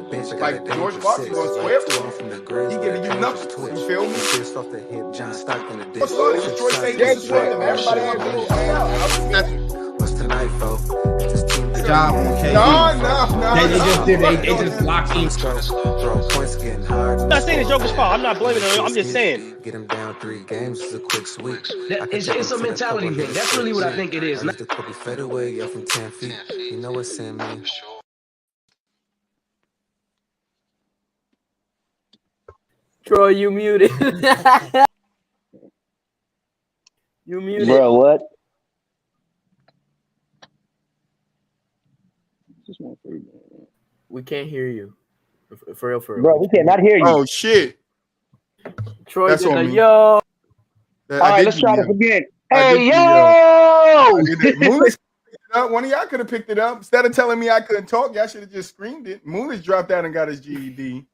Like George Washington going square. He giving you nothing. You feel me? What's up? Detroit say yes, everybody has to What's tonight, folks? Job, okay. No. They just locked in. I'm not saying it's Joker's fault. I'm not blaming him. I'm just saying. Get him down 3 games is a quick sweep. It's a mentality thing. That's really what I think it is. The Kobe fade away, yeah, from 10 feet. You know what's in me. Troy, you muted. You muted. Bro, what? We can't hear you. For real. Bro, we cannot hear you. Oh shit! Troy, That's on me. yo. All right, let's try this again. Hey, yo! One of y'all could have picked it up. Instead of telling me I couldn't talk, y'all should have just screamed it. Moonish dropped out and got his GED.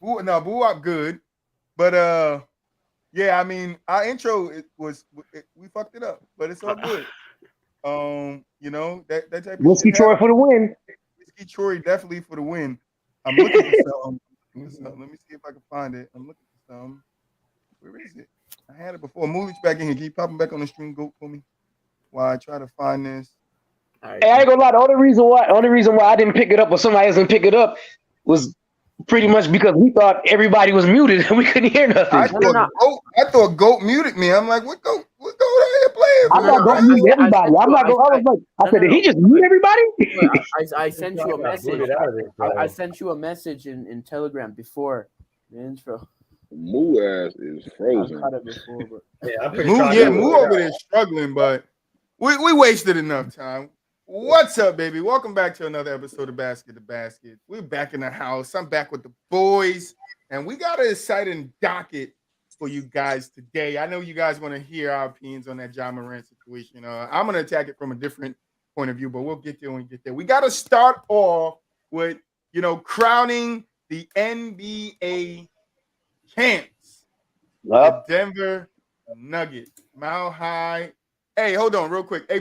Boo-Wop good. But yeah, I mean, our intro we fucked it up, but it's all good. You know, that type of Whiskey Troy for the win. Whiskey Troy definitely for the win. I'm looking for something. Let me see if I can find it. I'm looking for something. Where is it? I had it before. Moolich back in here. Can you pop him back on the stream goat for me while I try to find this? Hey, I ain't gonna lie. The only reason why I didn't pick it up or somebody else didn't pick it up was pretty much because we thought everybody was muted and we couldn't hear nothing. I thought Goat muted me. I'm like, what Goat out here playing? I'm not going to mute everybody. I said, did he just mute everybody? I sent you a message. I sent you a message in Telegram before the intro. Moo ass is frozen. Moo over there struggling, but we wasted enough time. What's up, baby? Welcome back to another episode of Basket to Basket. We're back in the house. I'm back with the boys, and we got an exciting docket for you guys today. I know you guys want to hear our opinions on that Ja Morant situation. I'm going to attack it from a different point of view, but we'll get there when we get there. We got to start off with, crowning the NBA champs, the Denver Nuggets. Mile High. Hey, hold on real quick. Hey,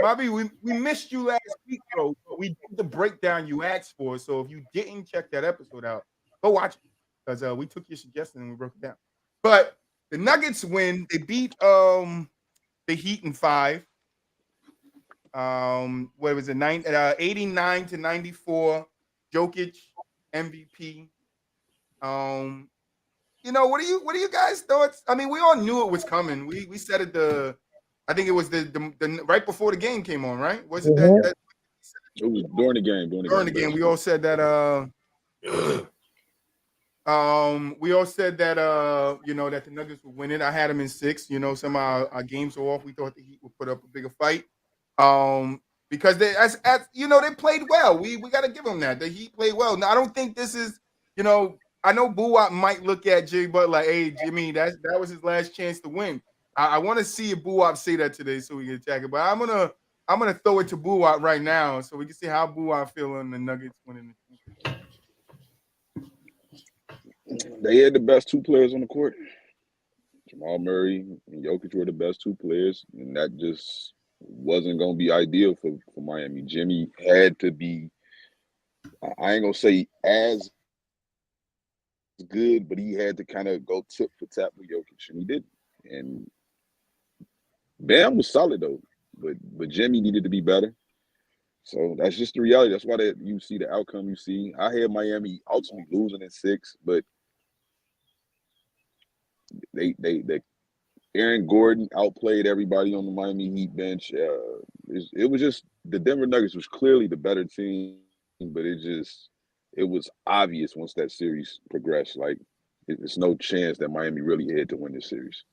Bobby, we missed you last week, bro. We did the breakdown you asked for. So if you didn't check that episode out, go watch it because we took your suggestion and we broke it down. But the Nuggets win. They beat the Heat in 5. What was it? 89-94. Jokic MVP. What are you guys' thoughts? I mean, we all knew it was coming. We said it I think it was the right before the game came on, right? Was it that? It was during the game. During the game, we all said that. We all said that. That the Nuggets would win it. I had them in 6. Some of our games were off. We thought the Heat would put up a bigger fight. Because they, as they played well. We got to give them that. The Heat played well. Now I don't think this is. I know Boo-Wop might look at Jay Butler like, hey, Jimmy, that was his last chance to win. I want to see if Boo-Wop say that today so we can attack it. But I'm gonna throw it to Boo-Wop right now so we can see how Boo-Wop feel on the Nuggets winning the championship. They had the best 2 players on the court. Jamal Murray and Jokic were the best 2 players, and that just wasn't gonna be ideal for Miami. Jimmy had to be. I ain't gonna say as good, but he had to kind of go tip for tap with Jokic, and he did. And Bam was solid though, but Jimmy needed to be better. So that's just the reality. That's why you see the outcome you see. I had Miami ultimately losing in 6, but they Aaron Gordon outplayed everybody on the Miami Heat bench. It was just the Denver Nuggets was clearly the better team, but it was obvious once that series progressed. Like it's no chance that Miami really had to win this series.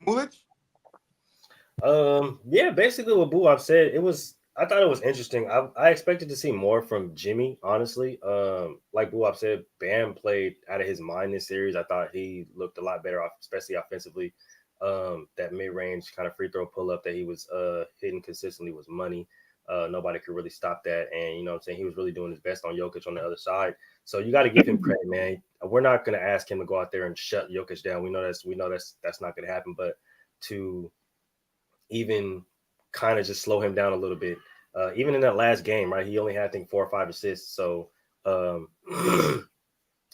Moolich? Yeah, basically what Boo-Wop said, I thought it was interesting. I expected to see more from Jimmy, honestly. Like Boo-Wop said, Bam played out of his mind this series. I thought he looked a lot better, especially offensively. That mid-range kind of free throw pull-up that he was hitting consistently was money. Nobody could really stop that. And, you know what I'm saying, he was really doing his best on Jokic on the other side. So you got to give him credit, man. We're not going to ask him to go out there and shut Jokic down. We know that's not going to happen. But to even kind of just slow him down a little bit, even in that last game, right? He only had, I think, 4 or 5 assists. So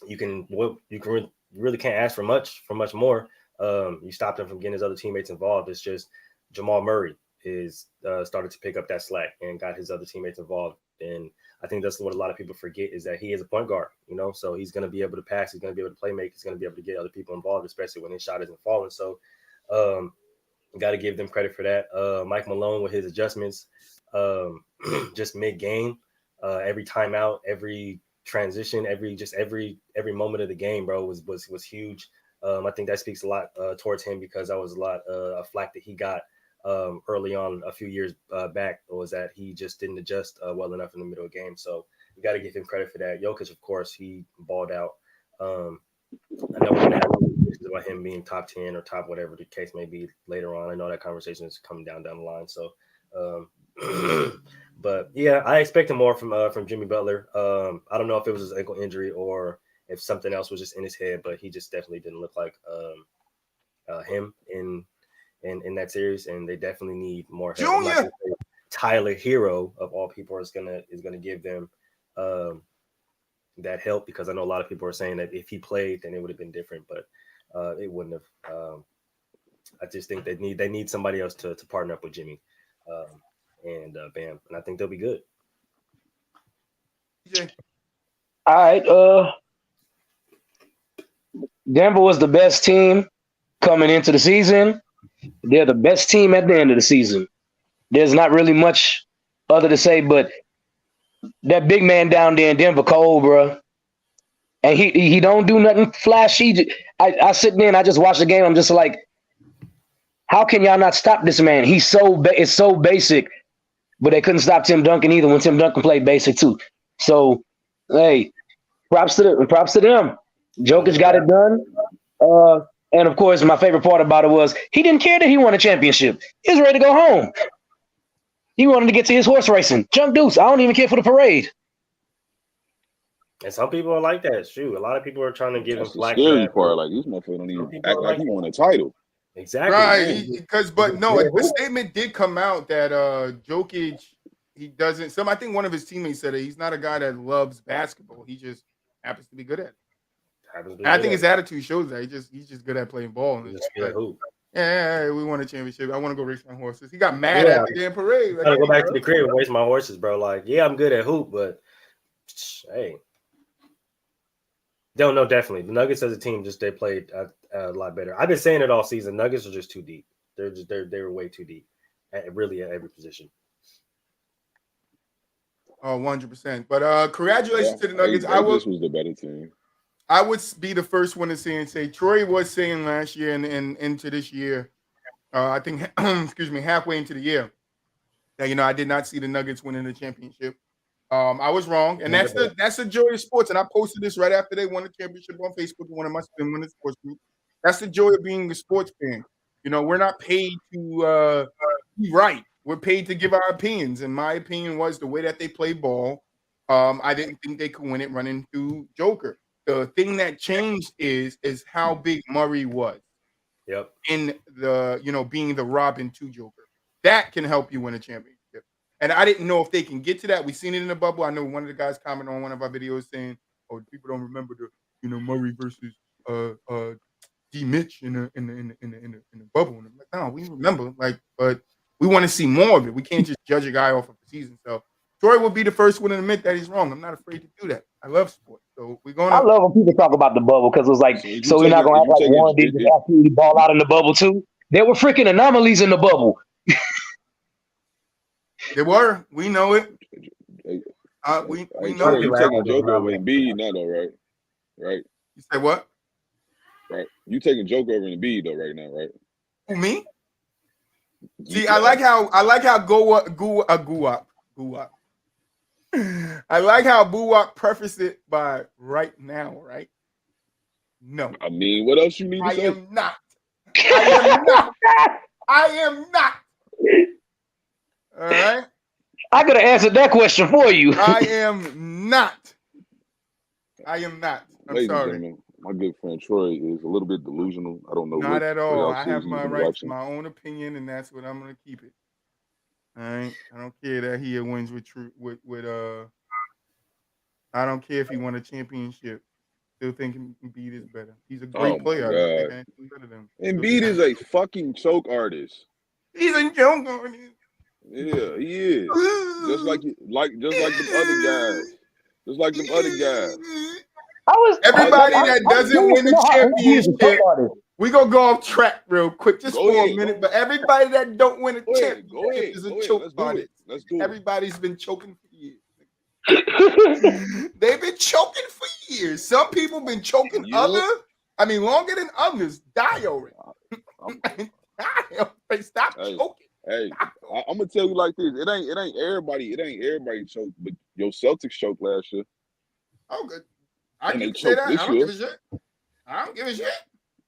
you really can't ask for much more. You stopped him from getting his other teammates involved. It's just Jamal Murray is started to pick up that slack and got his other teammates involved. And I think that's what a lot of people forget is that he is a point guard, so he's going to be able to pass. He's going to be able to play make. He's going to be able to get other people involved, especially when his shot isn't falling. So got to give them credit for that. Mike Malone with his adjustments, just mid-game, every timeout, every transition, every moment of the game, bro, was huge. I think that speaks a lot towards him because that was a lot of flack that he got early on a few years back, was that he just didn't adjust well enough in the middle of the game. So you got to give him credit for that. Jokic, of course, he balled out. I know we're going to have conversations about him being top 10 or top whatever the case may be later on. I know that conversation is coming down the line. So, but yeah, I expected more from Jimmy Butler. I don't know if it was his ankle injury or if something else was just in his head, but he just definitely didn't look like him in that series, and they definitely need more help. Junior Tyler Hero of all people is gonna give them that help, because I know a lot of people are saying that if he played, then it would have been different, but it wouldn't have. I just think they need somebody else to partner up with Jimmy and Bam, and I think they'll be good. Yeah. All right. Denver was the best team coming into the season. They're the best team at the end of the season. There's not really much other to say, but that big man down there in Denver, Cole, bro, and he don't do nothing flashy. I sit there and I just watch the game. I'm just like, how can y'all not stop this man? It's so basic, but they couldn't stop Tim Duncan either when Tim Duncan played basic too. So, hey, props to them. Jokic got it done. And of course, my favorite part about it was he didn't care that he won a championship. He was ready to go home. He wanted to get to his horse racing. Jump deuce. I don't even care for the parade. And some people are like that. Shoot, a lot of people are trying to give him flack. The scary part, like this motherfucker don't even act like he won a title. Exactly. Right. The statement did come out that Jokic, he doesn't. I think one of his teammates said that he's not a guy that loves basketball. He just happens to be good at it. And I think his attitude shows that he's just good at playing ball. And yeah, we won a championship. I want to go race my horses. He got mad at the damn parade. I gotta go back to the crib and race my horses, bro. Like, yeah, I'm good at hoop, but hey, don't know. Definitely, the Nuggets as a team they played a lot better. I've been saying it all season. Nuggets are just too deep. They were way too deep, really at every position. Oh, 100%. But congratulations to the Nuggets. This was the better team. I would be the first one to say Troy was saying last year and into this year, I think, halfway into the year, that, I did not see the Nuggets winning the championship. I was wrong. And that's the joy of sports. And I posted this right after they won the championship on Facebook, one of my sports groups. That's the joy of being a sports fan. We're not paid to be right. We're paid to give our opinions. And my opinion was the way that they play ball. I didn't think they could win it running through Joker. The thing that changed is how big Murray was. Yep. In the, being the Robin to Joker. That can help you win a championship. And I didn't know if they can get to that. We've seen it in the bubble. I know one of the guys commented on one of our videos saying, "Oh, people don't remember the, Murray versus D Mitch in the bubble." And I'm like, no, we remember. But we want to see more of it. We can't just judge a guy off of the season. So Troy will be the first one to admit that he's wrong. I'm not afraid to do that. I love sports. So we're going to. I love when people talk about the bubble because it was like, so we're not going to act like one did just absolutely ball out in the bubble too. There were freaking anomalies in the bubble. There were. We know it. We know it. You taking Joker over Embiid now, though, right? Right. You say what? Right. You taking Joker over Embiid though, right now, right? Who, me? See, I like how Guwap. I like how Buwak prefaced it by right now, right? No. I mean, what else you need to say? I am not. I am not. All right? I could have answered that question for you. I am not. I'm sorry. My good friend Troy is a little bit delusional. I don't know. Not at all. I have my rights, my own opinion, and that's what I'm going to keep it. All right. I don't care that he wins with I don't care if he won a championship. Still think Embiid is better. He's a Oh great my player. I don't think God. anything better than him. Embiid is a fucking choke artist. He's a joke artist. Yeah, he is. Just like them other guys. Just like them other guys. Everybody that doesn't win the championship, we gonna go off track real quick, just for a minute. But everybody that don't win a championship is a choke artist. Let's do it. Everybody's been choking for years. They've been choking for years. Some people been choking longer than others. Die already. Stop choking. Hey, I'm gonna tell you like this. It ain't everybody choked, but your Celtics choked last year. Oh, good. I can say that. I don't give a shit. I don't give a shit.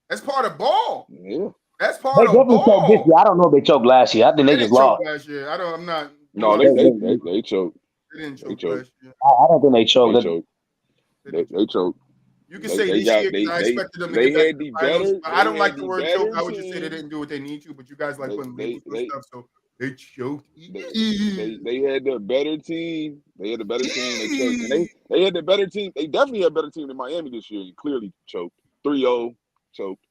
That's part of ball. Yeah. That's part of ball. This year. I don't know if they choked last year. I think they just lost last year. I'm not. No, they choked. They didn't choke last year. I don't think they choked. They choked. You can say this year because I expected them to get back to the finals. I don't like the word choke. I would just say they didn't do what they need to, but you guys like putting labels and stuff, so they choked. They had the better team. They had the better team. They choked. And they had the better team. They definitely had a better team than Miami this year. Clearly choked. 3-0 choked.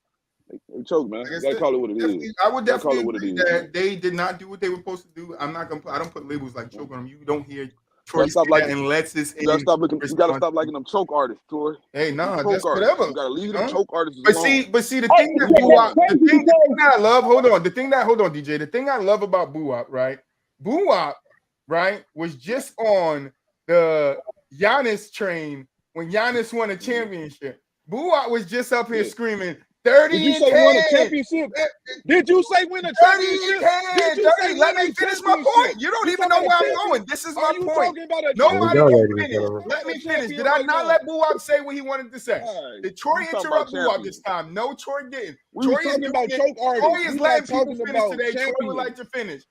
They choked, man. You gotta call it what it is. I would definitely agree that they did not do what they were supposed to do. I don't put labels like choke on them. You don't hear Troy say that unless it's you gotta stop liking them choke artists, Troy. Hey, that's whatever. You gotta leave them choke artists alone. But see, the thing that I love, hold on, DJ. The thing I love about Boo-Wop, right? Boo-Wop, right, was just on the Giannis train when Giannis won a championship. Boo-Wop was just up here screaming 30 Did you say win a championship? Did you say win a championship? Let me finish my point. You don't even know where I'm going. This is my point. Nobody can finish. Let me finish. Did I not let Boo-Wop say what he wanted to say? Did Troy interrupt Boo-Wop this time? No, Troy didn't. Troy is letting people finish today. Troy would like to finish.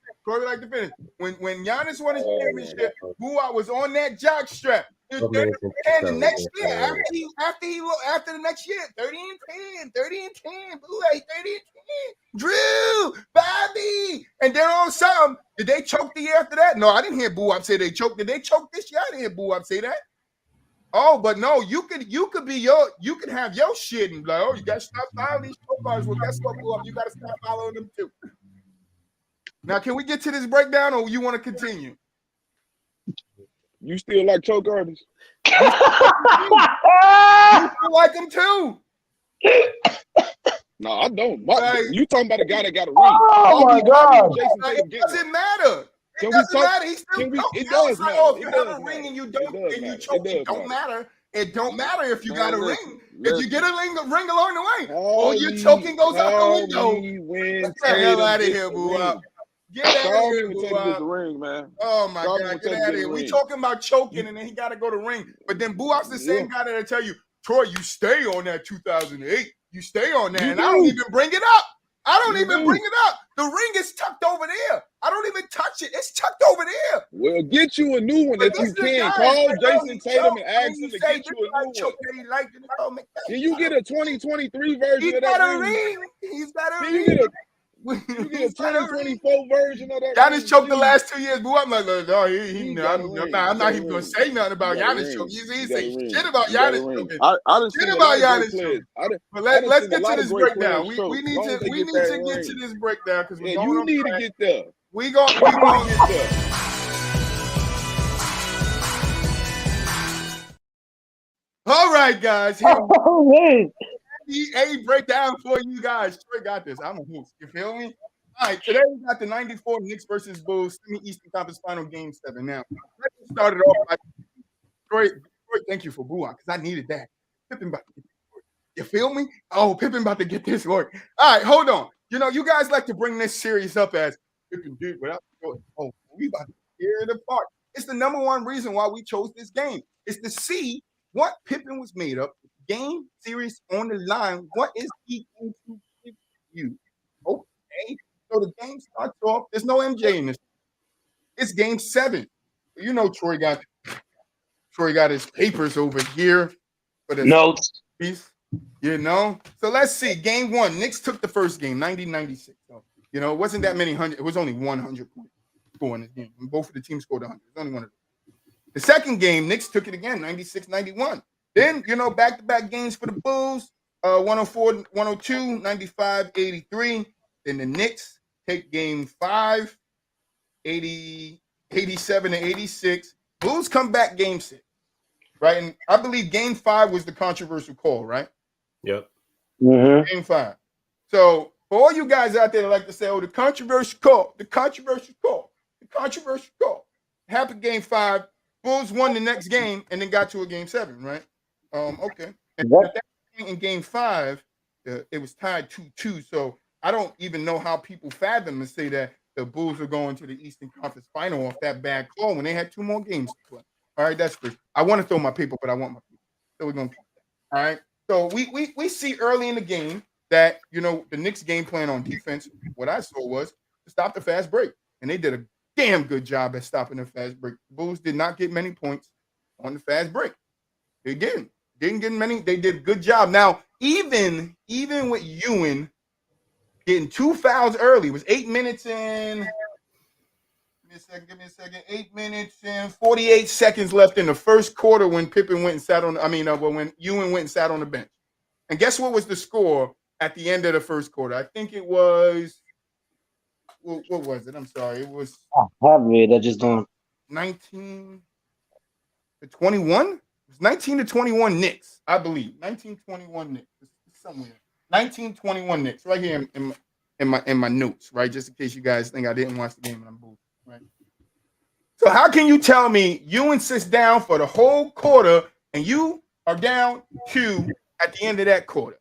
When Giannis won his championship, Boo-Wop was on that jock strap. And the next year, after the next year, 30 and 10, Blue 30 and 10, Drew, Bobby, and they're on something. Did they choke the year after that? No, I didn't hear Boo-Wop say they choked. Did they choke this year? I didn't hear Boo-Wop say that. Oh, but no, you could have your shit and be like, oh, you got to stop following these choke bars. Well, guess what, Boo-Wop? You got to stop following them too. Now, can we get to this breakdown, or you want to continue? You still like choke artists? You still like them too? No, I don't. You talking about a guy that got a ring? Oh my God! It doesn't matter. It doesn't matter. He still it does matter. If you have a ring and you don't, and you choke, it don't matter. It don't matter if you got a ring. If you get a ring along the way, or your choking goes out the window. Get the hell out of here, Boo-Wop. Get out of here, Boo-Wop. Ring, man. Oh my God, get out of here. We talking about choking, and then he got to go to ring. But then Boo-Wop's the same guy that'll tell you, Troy, you stay on that 2008. You stay on that, and I don't even bring it up. The ring is tucked over there. I don't even touch it. It's tucked over there. Well, get you a new one if you can. Call Jason Tatum and ask him to get you a new one. Can you get a 2023 version of that ring? He's got a ring. You get a 2024 version of that. Giannis choked the last 2 years, boo. I'm like, no, I'm not even gonna say nothing about Giannis choking. He say shit about Giannis choking. Shit about Giannis choking. But let's get to this breakdown. We need to get to this breakdown because you need to get there. We gonna get there. All right, guys. A breakdown for you guys. Troy got this. I'm a host. You feel me? All right, today we got the 94 Knicks versus Bulls semi-Eastern Conference Final Game 7. Now, let's start it off by Troy, thank you for Boo-Wop because I needed that. Pippen about to get this work. You feel me? Oh, Pippen about to get this work. All right, hold on. You know, you guys like to bring this series up as Pippen did without Jordan. Oh, we about to tear it apart. It's the number one reason why we chose this game. It's to see what Pippen was made of. Game series on the line. What is he going to give you? Okay. So the game starts off. There's no MJ in this. It's game 7. You know Troy got his papers over here for the notes. Piece, you know. So let's see. Game 1. Knicks took the first game, 90-96. So, you know, it wasn't that many hundred. It was only 100 points. score in this game. And both of the teams scored 100. There's only one of them. The second game, Knicks took it again, 96-91. Then, back-to-back games for the Bulls, 104-102, 95-83. Then the Knicks take game 5, 87-86. Bulls come back game 6, right? And I believe game 5 was the controversial call, right? Yep. Mm-hmm. Game 5. So for all you guys out there that like to say, the controversial call. Happened game 5. Bulls won the next game and then got to a game 7, right? Okay. And at that point in game 5, it was tied 2-2. So I don't even know how people fathom and say that the Bulls are going to the Eastern Conference Final off that bad call when they had 2 more games to play. All right, that's first. I want to throw my paper, but I want my paper. So we're going to keep that. All right. So we see early in the game that, the Knicks game plan on defense, what I saw was to stop the fast break. And they did a damn good job at stopping the fast break. The Bulls did not get many points on the fast break. They didn't get many. They did a good job. Now, even with Ewing getting 2 fouls early, it was 8 minutes and give me a second. 8 minutes and 48 seconds left in the first quarter when Pippen went and sat on. When Ewing went and sat on the bench. And guess what was the score at the end of the first quarter? I think it was. What was it? I'm sorry. It was. I have it. I just don't. 19-21. It was 19-21 Knicks, I believe. 19-21 Knicks. It's somewhere. 19-21 Knicks. Right here in my notes. Right, just in case you guys think I didn't watch the game and I'm booed. Right. So how can you tell me Ewing sits down for the whole quarter and you are down 2 at the end of that quarter,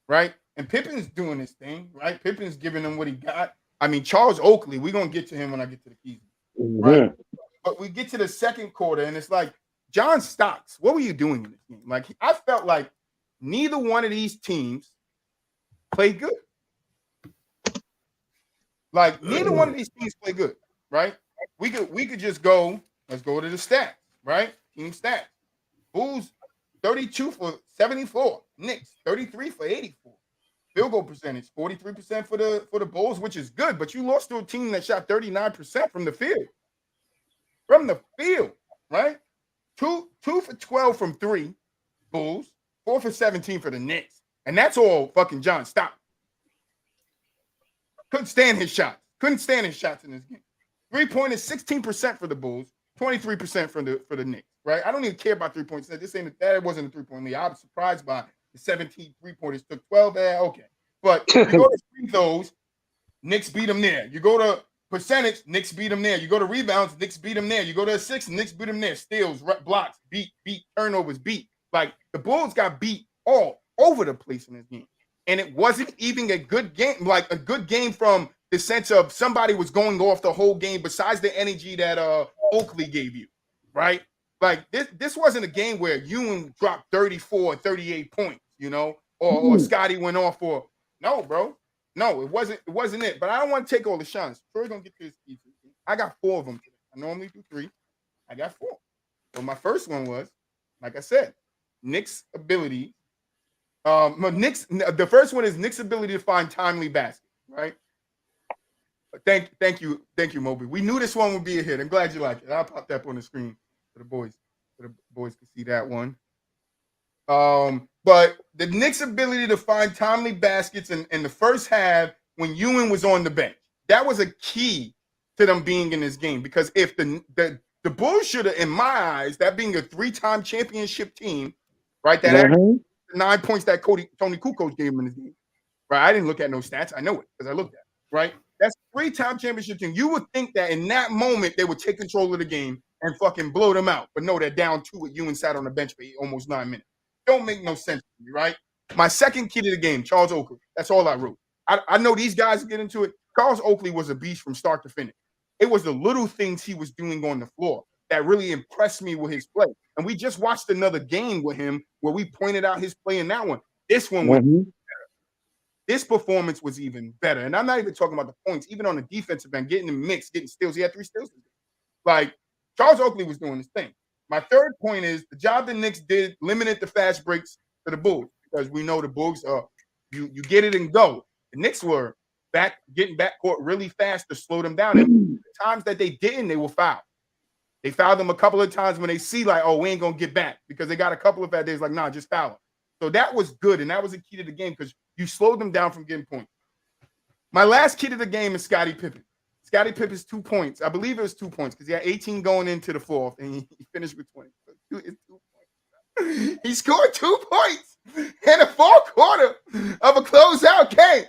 right? And Pippen's doing this thing, right? Pippen's giving them what he got. Charles Oakley, we're going to get to him when I get to the keys, right? But we get to the second quarter, and it's like, John Stocks, what were you doing in this game? Like, I felt like neither one of these teams played good. Like, neither one of these teams played good, right? We could just go, let's go to the stats, right? Team stats. Bulls, 32 for 74. Knicks, 33 for 84. Field goal percentage, 43% for the Bulls, which is good, but you lost to a team that shot 39% from the field. From the field, right? 2 for 12 from 3, Bulls, 4 for 17 for the Knicks. And that's all fucking John Stock. Couldn't stand his shots in this game. 3-pointers, 16% for the Bulls, 23% for the Knicks, right? I don't even care about 3-points. That wasn't a 3-point lead. I was surprised by the 17 3-pointers took 12 there. Okay. But you go to free throws, Knicks beat them there. You go to percentage, Knicks beat them there. You go to rebounds, Knicks beat them there. You go to assists, Knicks beat them there. Steals, blocks, beat, turnovers, beat. Like, the Bulls got beat all over the place in this game. And it wasn't even a good game, like a good game from the sense of somebody was going off the whole game besides the energy that Oakley gave you, right? Like, this wasn't a game where Ewing dropped 34 or 38 points, or Scotty went off for. No, bro. No, it wasn't it. But I don't want to take all the shots. Troy's going to get to his keys. I got 4 of them today. I normally do 3. I got 4. So my first one was, like I said, Knicks' ability. The first one is Knicks' ability to find timely baskets, right? Thank you, Moby. We knew this one would be a hit. I'm glad you like it. I'll pop that up on the screen for the boys. So the boys can see that one. But the Knicks' ability to find timely baskets in the first half when Ewing was on the bench, that was a key to them being in this game. Because if the Bulls should have, in my eyes, that being a 3-time championship team, right? That 9 points that Tony Kukoc gave him in this game, right? I didn't look at no stats. I know it because I looked at it, right? That's 3-time championship team. You would think that in that moment they would take control of the game and fucking blow them out. But no, they're down 2 with Ewing sat on the bench for almost 9 minutes. Don't make no sense to me, right? My second key to the game, Charles Oakley. That's all I wrote. I know these guys get into it. Charles Oakley was a beast from start to finish. It was the little things he was doing on the floor that really impressed me with his play. And we just watched another game with him where we pointed out his play in that one. This one was better. This performance was even better. And I'm not even talking about the points. Even on the defensive end, getting the mix, getting steals. He had 3 steals. Like, Charles Oakley was doing his thing. My third point is the job the Knicks did limited the fast breaks to the Bulls because we know the Bulls you get it and go. The Knicks were getting backcourt really fast to slow them down. And the times that they didn't, they will foul. They fouled them a couple of times when they see like, oh, we ain't gonna get back because they got a couple of bad days. Like, nah, just foul them. So that was good, and that was a key to the game because you slowed them down from getting points. My last key to the game is Scottie Pippen. Scottie Pippen's 2 points. I believe it was 2 points because he had 18 going into the fourth, and he finished with 20. So it's 2 points. He scored 2 points in the fourth quarter of a closeout game.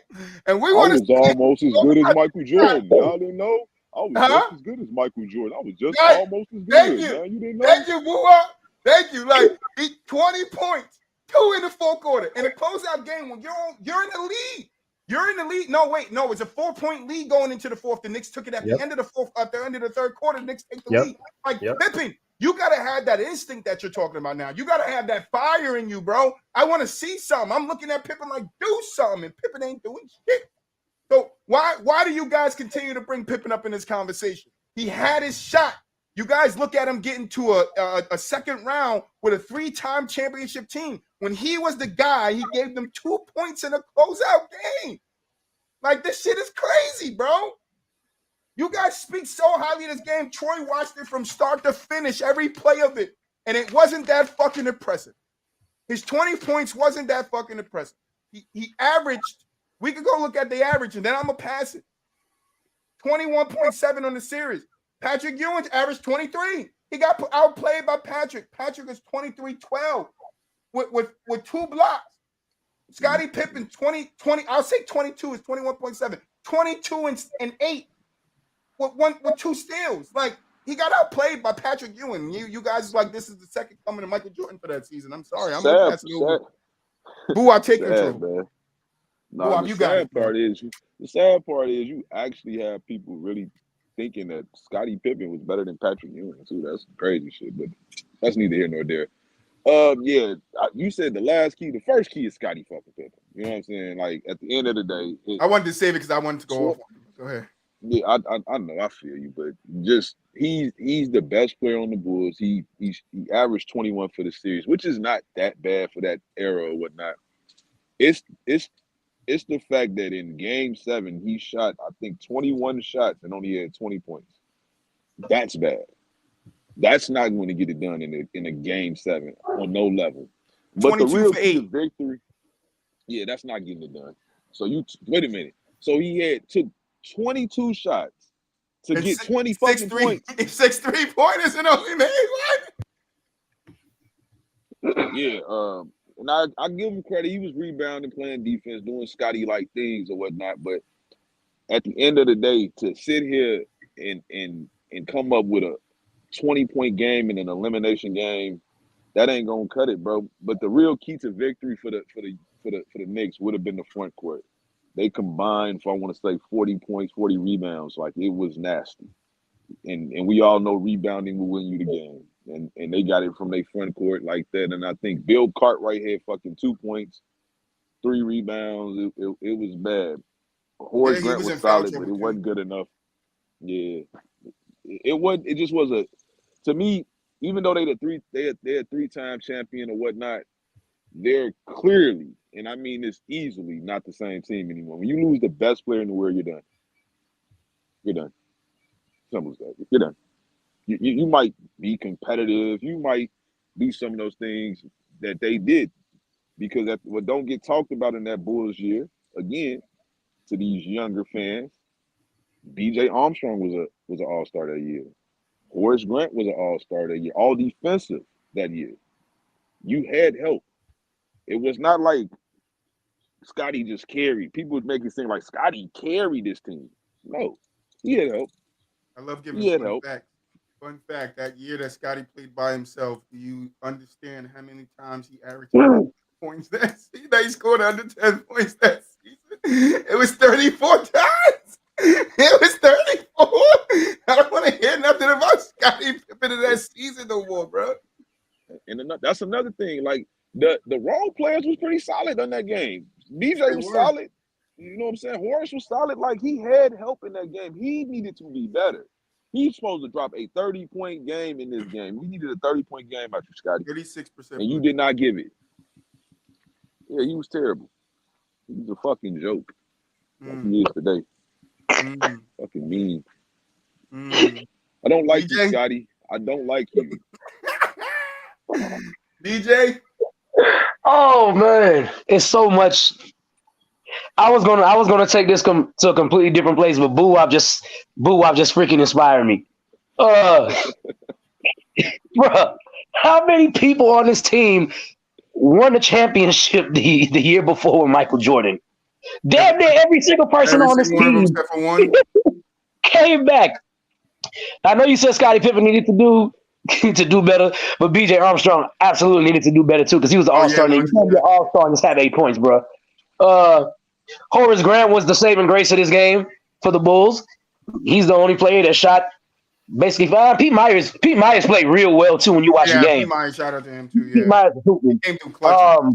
And we want to almost as good as Michael Jordan. Y'all didn't know? I was just as good as Michael Jordan. I was just almost as good. Thank you. Man. You didn't know? Thank you, Boo. Thank you. Like, he 20 points, 2 in the fourth quarter. In a closeout game when you're in the lead. You're in the lead. No, it's a 4-point lead going into the fourth. The Knicks took it at the end of the fourth, at the end of the third quarter. The Knicks take the lead. Like, Pippen, you got to have that instinct that you're talking about now. You got to have that fire in you, bro. I want to see something. I'm looking at Pippen like, do something, and Pippen ain't doing shit. So why do you guys continue to bring Pippen up in this conversation? He had his shot. You guys look at him getting to a second round with a 3-time championship team. When he was the guy, he gave them 2 points in a closeout game. Like, this shit is crazy, bro. You guys speak so highly of this game. Troy watched it from start to finish, every play of it, and it wasn't that fucking impressive. His 20 points wasn't that fucking impressive. He averaged, we could go look at the average, and then I'm going to pass it. 21.7 on the series. Patrick Ewing averaged 23. He got outplayed by Patrick. Patrick is 23-12 with 2 blocks. Scottie Pippen, 20, I'll say 22 is 21.7. 22 and 8 with 2 steals. Like, he got outplayed by Patrick Ewing. You guys like, this is the second coming of Michael Jordan for that season. I'm sorry. I'm going to pass it over. Boo, I'll take control. Man. No, the sad part is you actually have people really thinking that Scottie Pippen was better than Patrick Ewing too. That's crazy shit, but that's neither here nor there. You said the first key is Scottie fucking Pippen. You know what I'm saying? Like, at the end of the day, I wanted to save it because I wanted to go off. Go ahead. Yeah, I know, I feel you, but just he's the best player on the Bulls. He averaged 21 for the series, which is not that bad for that era or whatnot. It's the fact that in Game 7 he shot, I think, 21 shots and only had 20 points. That's bad. That's not going to get it done in a Game 7 on no level. But the real key to victory, yeah, that's not getting it done. So wait a minute. So he took 22 shots to get 20 fucking points. 6 3-pointers and only made one. Yeah, and I give him credit. He was rebounding, playing defense, doing Scotty-like things or whatnot. But at the end of the day, to sit here and come up with a 20-point game in an elimination game, that ain't gonna cut it, bro. But the real key to victory for the Knicks would have been the front court. They combined for, I want to say, 40 points, 40 rebounds. Like, it was nasty. And we all know rebounding will win you the game. And they got it from their front court like that. And I think Bill Cartwright had fucking 2 points, 3 rebounds. It was bad. Horace Grant was solid, but it wasn't good enough. Yeah. It just was to me, even though they're a 3-time champion or whatnot, they're clearly, and I mean this easily, not the same team anymore. When you lose the best player in the world, you're done. You're done. Simple as that. You're done. You might be competitive. You might do some of those things that they did, because what don't get talked about in that Bulls year, again, to these younger fans, B.J. Armstrong was an all-star that year. Horace Grant was an all-star that year. All defensive that year. You had help. It was not like Scottie just carried. People would make it seem like Scottie carried this team. No, he had help. I love giving fun fact. Fun fact, that year that Scottie played by himself, do you understand how many times he averaged points that season? He scored under 10 points that season. It was 34 times. It was 34. I don't want to hear nothing about Scottie Pippen in that season no more, bro. And that's another thing. Like, the role players was pretty solid on that game. DJ was solid. You know what I'm saying? Horace was solid. Like, he had help in that game. He needed to be better. He's supposed to drop a 30-point game in this game. He needed a 30-point game out you, Scottie. 36%. And you did not give it. Yeah, he was terrible. He was a fucking joke. like he is today. Fucking mean. I don't like DJ? you, Scotty. I don't like you. DJ? Oh man, it's so much. I was gonna take this to a completely different place, but Boo Wop just freaking inspired me. Bruh, how many people on this team won the championship the year before with Michael Jordan? Damn near every single person on this team except for one. came back. I know you said Scottie Pippen needed to do better, but BJ Armstrong absolutely needed to do better too because he was the all-star. You can't be an all-star and just have 8 points, bro. Horace Grant was the saving grace of this game for the Bulls. He's the only player that shot basically fine. Pete Myers played real well too when you watch the game. Pete Myers, shout out to him too. Yeah. Pete Myers came through clutch.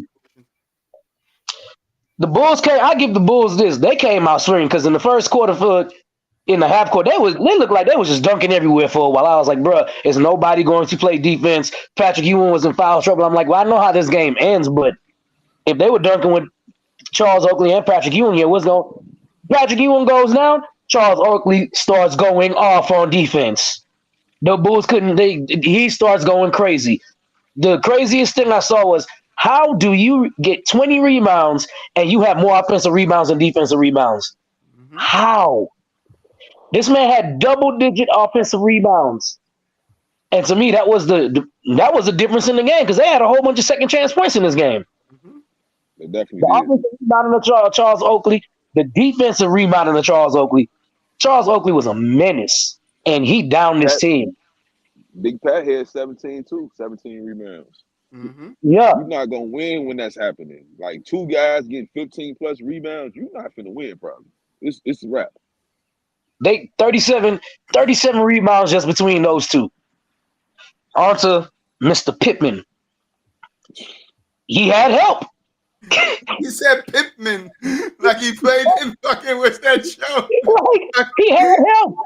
The Bulls I give the Bulls this. They came out swinging because in the first quarter in the half court, they looked like they was just dunking everywhere for a while. I was like, bro, is nobody going to play defense? Patrick Ewing was in foul trouble. I'm like, well, I know how this game ends, but if they were dunking with Charles Oakley and Patrick Ewing here, Patrick Ewing goes down, Charles Oakley starts going off on defense. The Bulls he starts going crazy. The craziest thing I saw was, how do you get 20 rebounds and you have more offensive rebounds than defensive rebounds? How? This man had double-digit offensive rebounds, and to me, that was the difference in the game because they had a whole bunch of second-chance points in this game. They definitely the offensive rebound of Charles Oakley, the defensive rebound of Charles Oakley. Charles Oakley was a menace, and he downed this team. Big Pat had 17 rebounds. Yeah, you're not gonna win when that's happening. Like 2 guys getting 15 plus rebounds, you're not gonna win. Probably it's a wrap. They 37 rebounds just between those two. On to Mr. Pittman. He had help. He said Pittman like he played in fucking what's that show? He had help.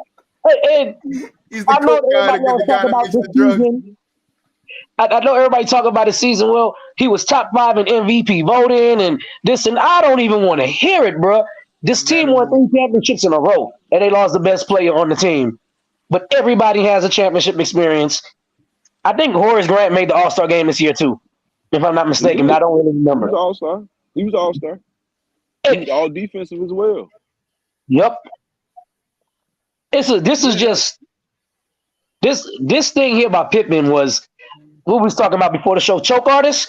And he's the cook guy to get the guy that makes the drugs. I know everybody talk about the season. Well, he was top 5 in MVP voting and this, and I don't even want to hear it, bro. This team won 3 championships in a row, and they lost the best player on the team. But everybody has a championship experience. I think Horace Grant made the All-Star game this year too, if I'm not mistaken. I don't really remember. He was All-Star. He was All-Star. He was all defensive as well. Yep. This thing here about Pittman was what we was talking about before the show. Choke artist.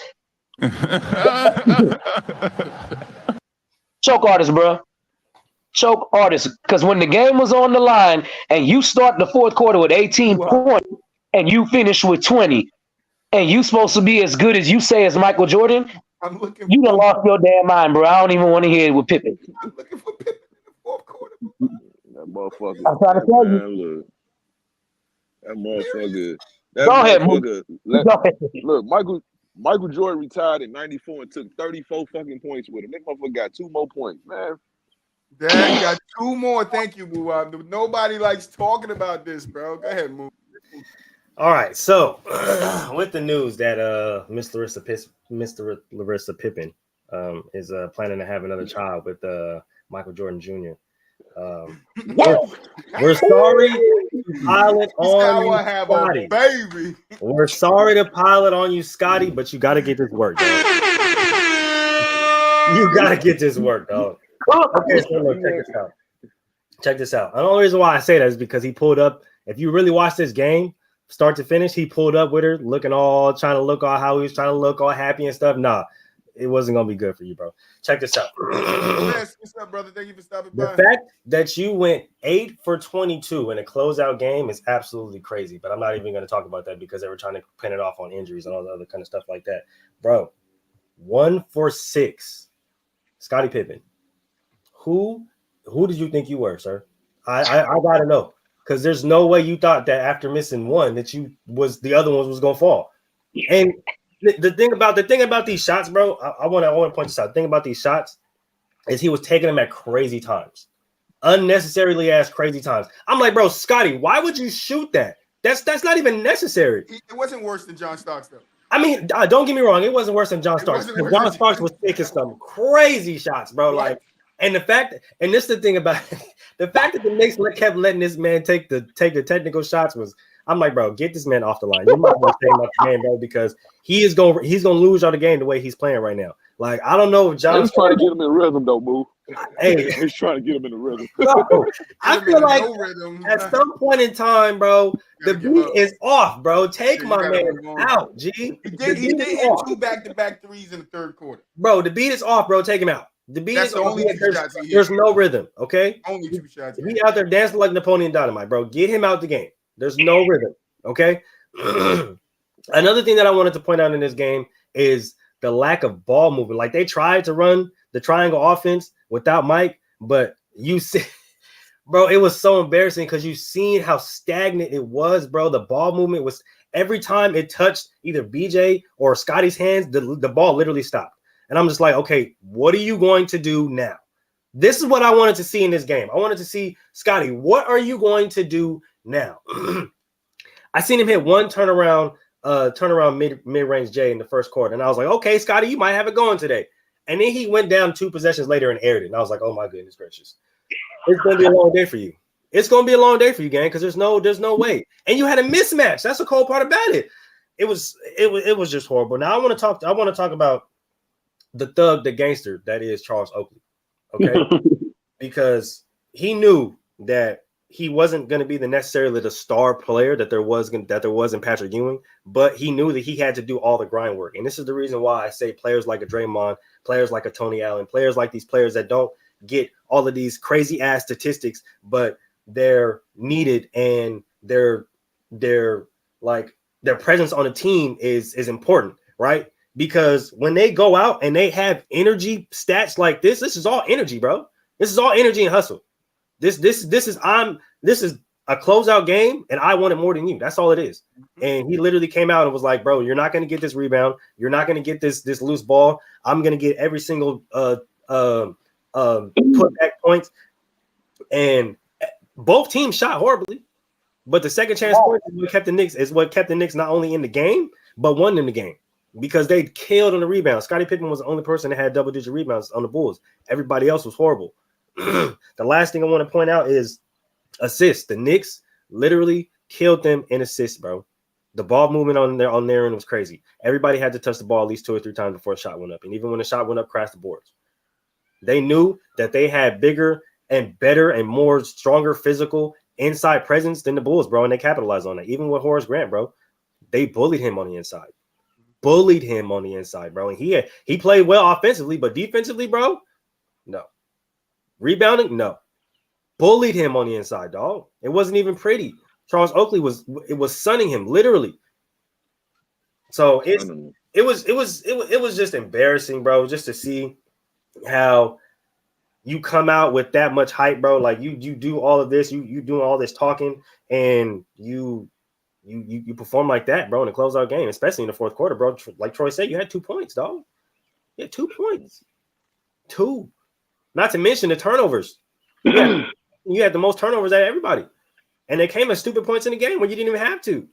Choke artist, bro. Choke artist. Because when the game was on the line and you start the fourth quarter with 18 points and you finish with 20, and you supposed to be as good as you say as Michael Jordan, you done lost your damn mind, bro. I don't even want to hear it with Pippen. I'm looking for Pippen in the fourth quarter. That motherfucker. I'm trying to tell you. Look, that motherfucker. Go ahead, look, Michael Jordan retired in '94 and took 34 fucking points with him. That motherfucker got 2 more points, man. Dad got 2 more. Thank you, Boo. Nobody likes talking about this, bro. Go ahead, Moo. All right, so with the news that Miss Larissa Pippen is planning to have another child with Michael Jordan Jr. We're sorry to pile it on you, Scotty. Baby. We're sorry to pile it on you, Scotty, but you got to get this work, dog. You got to get this work, dog. Okay, so look, check this out. And the only reason why I say that is because he pulled up. If you really watch this game, start to finish, he pulled up with her, trying to look all how he was trying to look all happy and stuff. Nah, it wasn't gonna be good for you, bro. Check this out. What's up, brother? Thank you for stopping by. The fact that you went 8 for 22 in a closeout game is absolutely crazy. But I'm not even gonna talk about that because they were trying to pin it off on injuries and all the other kind of stuff like that, bro. 1 for 6, Scottie Pippen. Who did you think you were, sir? I gotta know. Because there's no way you thought that after missing 1 that the other ones was gonna fall. And the thing about these shots, bro, I want to point this out. The thing about these shots is he was taking them at crazy times, unnecessarily ass crazy times. I'm like, bro, Scotty, why would you shoot that? That's not even necessary. It wasn't worse than John Starks, though. I mean, don't get me wrong, it wasn't worse than John Starks. John Starks was taking some crazy shots, bro. Like, And the fact, and this is the thing about it, the fact that the Knicks kept letting this man take the technical shots was, I'm like, bro, get this man off the line. You might want to take him off the game, bro, because he's gonna lose y'all the game the way he's playing right now. Like, I don't know if John's trying to get him in rhythm though, boo. Hey, he's trying to get him in the rhythm. Bro, I feel like at some point in time, bro, the beat is off, bro. Take my man out, G. He did hit 2 back-to-back threes in the third quarter. Bro, the beat is off, bro. Take him out. The beat is off. There's no rhythm, okay? Only 2 shots. He out there dancing like Napoleon Dynamite, bro. Get him out the game. There's no rhythm, okay? Another thing that I wanted to point out in this game is the lack of ball movement. Like, they tried to run the triangle offense without Mike, but you see, bro, it was so embarrassing because you seen how stagnant it was, bro. The ball movement was, every time it touched either BJ or Scotty's hands, the ball literally stopped. And I'm just like, okay, what are you going to do now? This is what I wanted to see in this game. I wanted to see, Scotty, what are you going to do now? I seen him hit one turnaround mid-range J in the first quarter. And I was like, okay, Scotty, you might have it going today. And then he went down 2 possessions later and aired it. And I was like, oh my goodness gracious. It's going to be a long day for you. It's going to be a long day for you, gang, because there's no way. And you had a mismatch. That's the cold part about it. It was just horrible. Now I want to talk about the thug, the gangster that is Charles Oakley. Okay? Because he knew that he wasn't going to be necessarily the star player that there was in Patrick Ewing, but he knew that he had to do all the grind work. And this is the reason why I say players like a Draymond, players like a Tony Allen, players like these players that don't get all of these crazy ass statistics, but they're needed and their presence on a team is important, right? Because when they go out and they have energy stats like this is all energy, bro. This is all energy and hustle. This is a closeout game, and I want it more than you. That's all it is. And he literally came out and was like, bro, you're not going to get this rebound. You're not going to get this loose ball. I'm going to get every single put back points. And both teams shot horribly, but the second chance points is what kept the Knicks not only in the game, but won in the game because they killed on the rebound. Scottie Pippen was the only person that had double-digit rebounds on the Bulls. Everybody else was horrible. The last thing I want to point out is assists. The Knicks literally killed them in assists, bro. The ball movement on their end was crazy. Everybody had to touch the ball at least 2 or 3 times before a shot went up. And even when the shot went up, crashed the boards. They knew that they had bigger and better and more stronger physical inside presence than the Bulls, bro. And they capitalized on it. Even with Horace Grant, bro, they bullied him on the inside. Bro. And he played well offensively, but defensively, bro, no. Rebounding, no. Bullied him on the inside, dog. It wasn't even pretty. Charles Oakley was sunning him literally. So it was just embarrassing, bro, just to see how you come out with that much hype, bro. Like you do all of this, you doing all this talking, and you perform like that, bro, in a closeout game, especially in the fourth quarter, bro. Like Troy said, you had 2 points, dog. You had 2 points. 2. Not to mention the turnovers. You had the most turnovers out of everybody. And they came at stupid points in the game where you didn't even have to.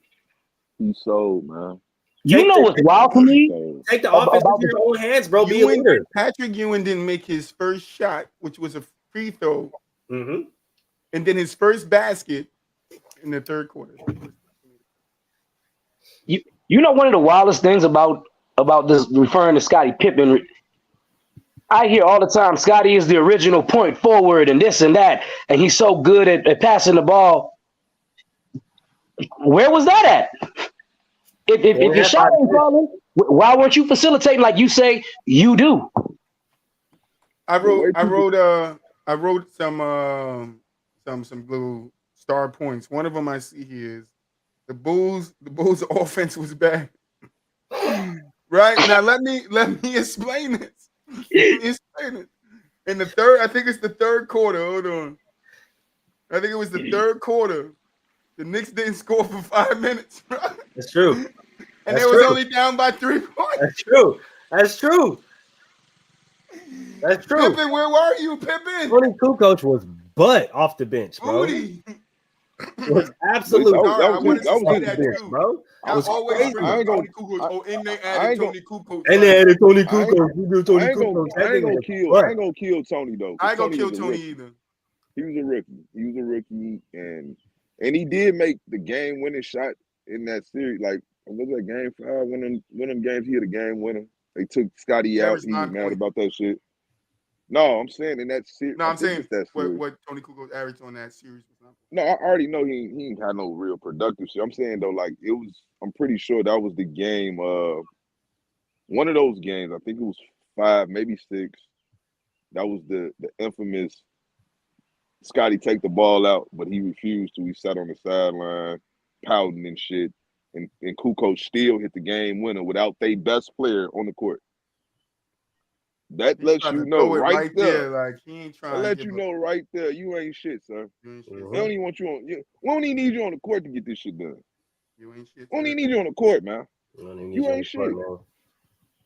He's sold, man. You know what's wild for me? Take the offense into your own hands, bro. Be a leader. Patrick Ewing didn't make his first shot, which was a free throw. Mm-hmm. And then his first basket in the third quarter. You know one of the wildest things about this, referring to Scottie Pippen, I hear all the time, Scotty is the original point forward and this and that, and he's so good at passing the ball. Where was that at? If your shot ain't falling, why weren't you facilitating like you say you do? I wrote some little star points. One of them I see here is the Bulls offense was bad. Right? Now let me explain this. In the third, I think it's the third quarter. Hold on. I think it was the third quarter. The Knicks didn't score for 5 minutes. Right? That's true. And they was only down by 3 points. That's true. Pippen, where were you, Pippen? Tony Kukoc was butt off the bench, bro. Booty. was absolute. That was I wanted to say good, that bitch, too. bro. I was always crazy. bring I up ain't gonna- Tony Kukoc. Oh, and they I added ain't Tony Kukoc. And they added Tony I ain't Kukoc. Tony I ain't Kukoc. That nigga was kill. butt. I ain't gonna kill Tony though. I ain't gonna kill was a Tony rookie. either. He was a rookie. He was a rookie, and he did make the game-winning shot in that series. Like, was that game 5? One of them games he had a game winner. They took Scotty He out. averaged He was 9 mad points. about that shit. No, I'm saying in that series. No, I'm saying it's that series. what Tony Kukoc averaged on that series was not. No, I already know he ain't had no real productive shit. I'm saying though, like it was. I'm pretty sure that was the game. One of those games. I think it was 5, maybe 6. That was the infamous Scotty take the ball out, but he refused to. He sat on the sideline, pouting and shit. And Kukoc still hit the game winner without their best player on the court. That lets you know right there. Like he ain't trying. That lets you know right there. You ain't shit, sir. You ain't shit. They don't even want you on. We don't even need you on the court to get this shit done. You ain't shit. We don't even need you on the court, man. You ain't shit.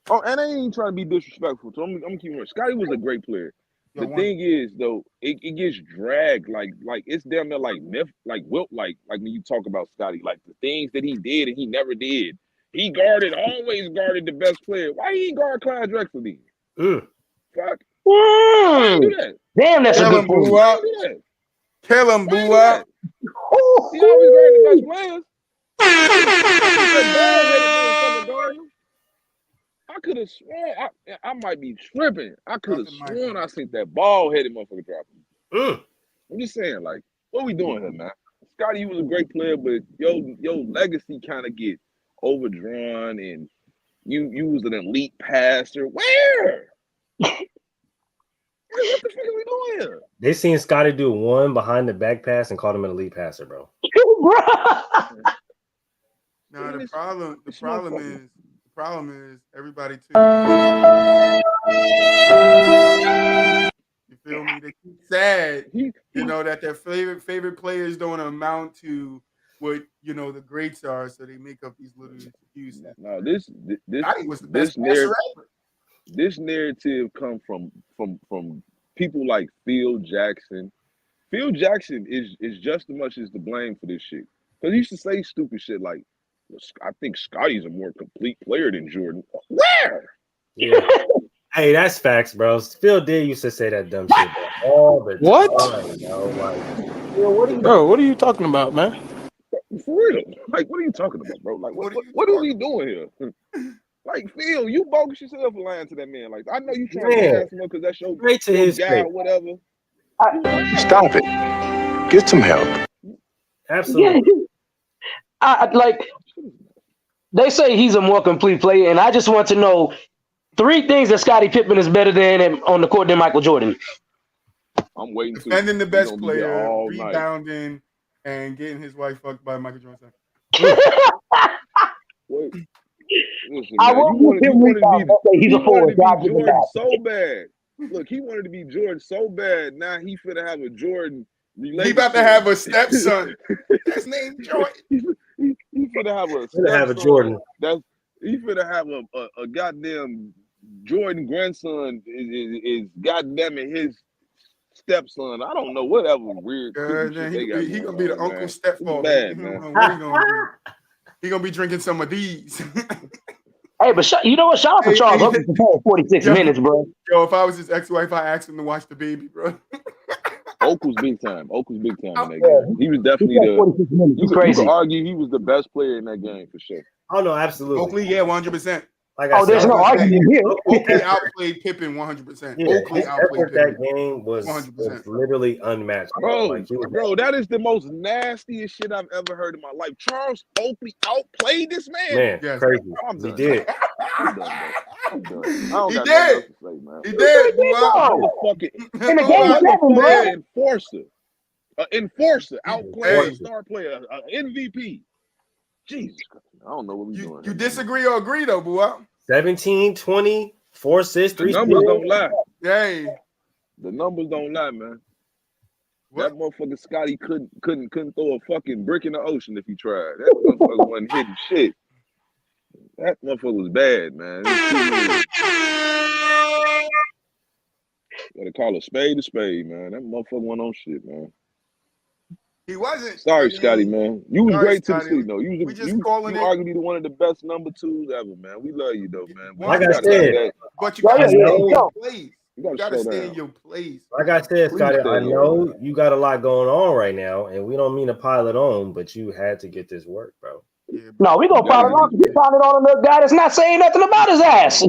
Oh, and I ain't even trying to be disrespectful. So I'm keeping it. Scotty was a great player. The thing is, though, it gets dragged like it's damn near like myth, like Wilt, like when you talk about Scotty, like the things that he did and he never did. He always guarded the best player. Why he ain't guard Clyde Drexler then? Fuck. Why you do that? Damn, that's a good point. Why you do that? Kill him, boo up. He always guarded the best players. That guard him. I could have sworn I might be tripping. I could have sworn I seen that ball-headed motherfucker drop him. I'm just saying, like, what we doing here, man? Scotty, you was a great player, but your legacy kind of get overdrawn, and you was an elite passer. Where? What the fuck are we doing here? They seen Scotty do one behind the back pass and called him an elite passer, bro. No, the problem is everybody too. You feel me? They keep sad, that their favorite players don't amount to what the greats are, so they make up these little excuses. No, this was the best passer ever. This narrative comes from people like Phil Jackson. Phil Jackson is just as much as to blame for this shit. Because he used to say stupid shit like, I think Scotty's a more complete player than Jordan. Where? Yeah. Hey, that's facts, bro. Phil did used to say that dumb shit all the time. What are you talking about, man? For real. Like, what are you talking about, bro? Like, what are we doing here? Like, Phil, you bogus yourself for lying to that man. Like, I know you trying to ask him because that's your guy or whatever. Stop it. Get some help. Absolutely. They say he's a more complete player, and I just want to know 3 things that Scottie Pippen is better than on the court than Michael Jordan. I'm waiting. Defending the best player, rebounding, and getting his wife fucked by Michael Jordan. Wait. Listen, man, he wanted to be Jordan so bad. Look, he wanted to be Jordan so bad. Now he finna have a Jordan relationship. He about to have a stepson. His name Jordan. He finna have a Jordan. He finna have a goddamn Jordan grandson is goddamn it his stepson. I don't know whatever weird. He gonna be the uncle stepfather. Bad, man. What he gonna do? He gonna be drinking some of these. Hey, but you know what? Shout out to Charles Oakley for 46 minutes, bro. Yo, if I was his ex-wife, I asked him to watch the baby, bro. Oak was big time. In that game. He was definitely you could argue he was the best player in that game for sure. Oh no, absolutely. Oakley, yeah, 100%. There's no argument here. Oakley outplayed Pippen 100%. Yeah, Oakley outplayed Pippen. That game was literally unmatched. Bro, that is the most nastiest shit I've ever heard in my life. Charles Oakley outplayed this man. Man, crazy. He did. I'm done, bro. I don't got nothing else to say, man. He did. In the game 7, bro. Enforcer outplayed a star player, MVP. Jesus, I don't know what we're doing. You disagree or agree though, boy? 17, 20, 4 assists, 3 numbers don't lie. Hey, the numbers don't lie, man. That motherfucker Scotty couldn't throw a fucking brick in the ocean if he tried. That motherfucker wasn't hitting shit. That motherfucker was bad, man. Gotta call a spade, man. That motherfucker went on shit, man. He wasn't. Sorry, I mean, Scotty, man. You was sorry, great to the Scotty. season, though. You We just calling you it. arguably one of the best number 2s ever, man. We love you, though, man. But Like you I gotta have said, that. But you Yeah, gotta yeah, stay yeah, in yeah. your place. You You gotta gotta slow stay in down. your place. like I said, Please Scotty, stay I in your know lane. you got a lot going on right now, and we don't mean to pile it on, but you had to get this work, bro. Yeah, No, we gonna You gotta follow get on. We follow on another guy that's not saying nothing about his ass.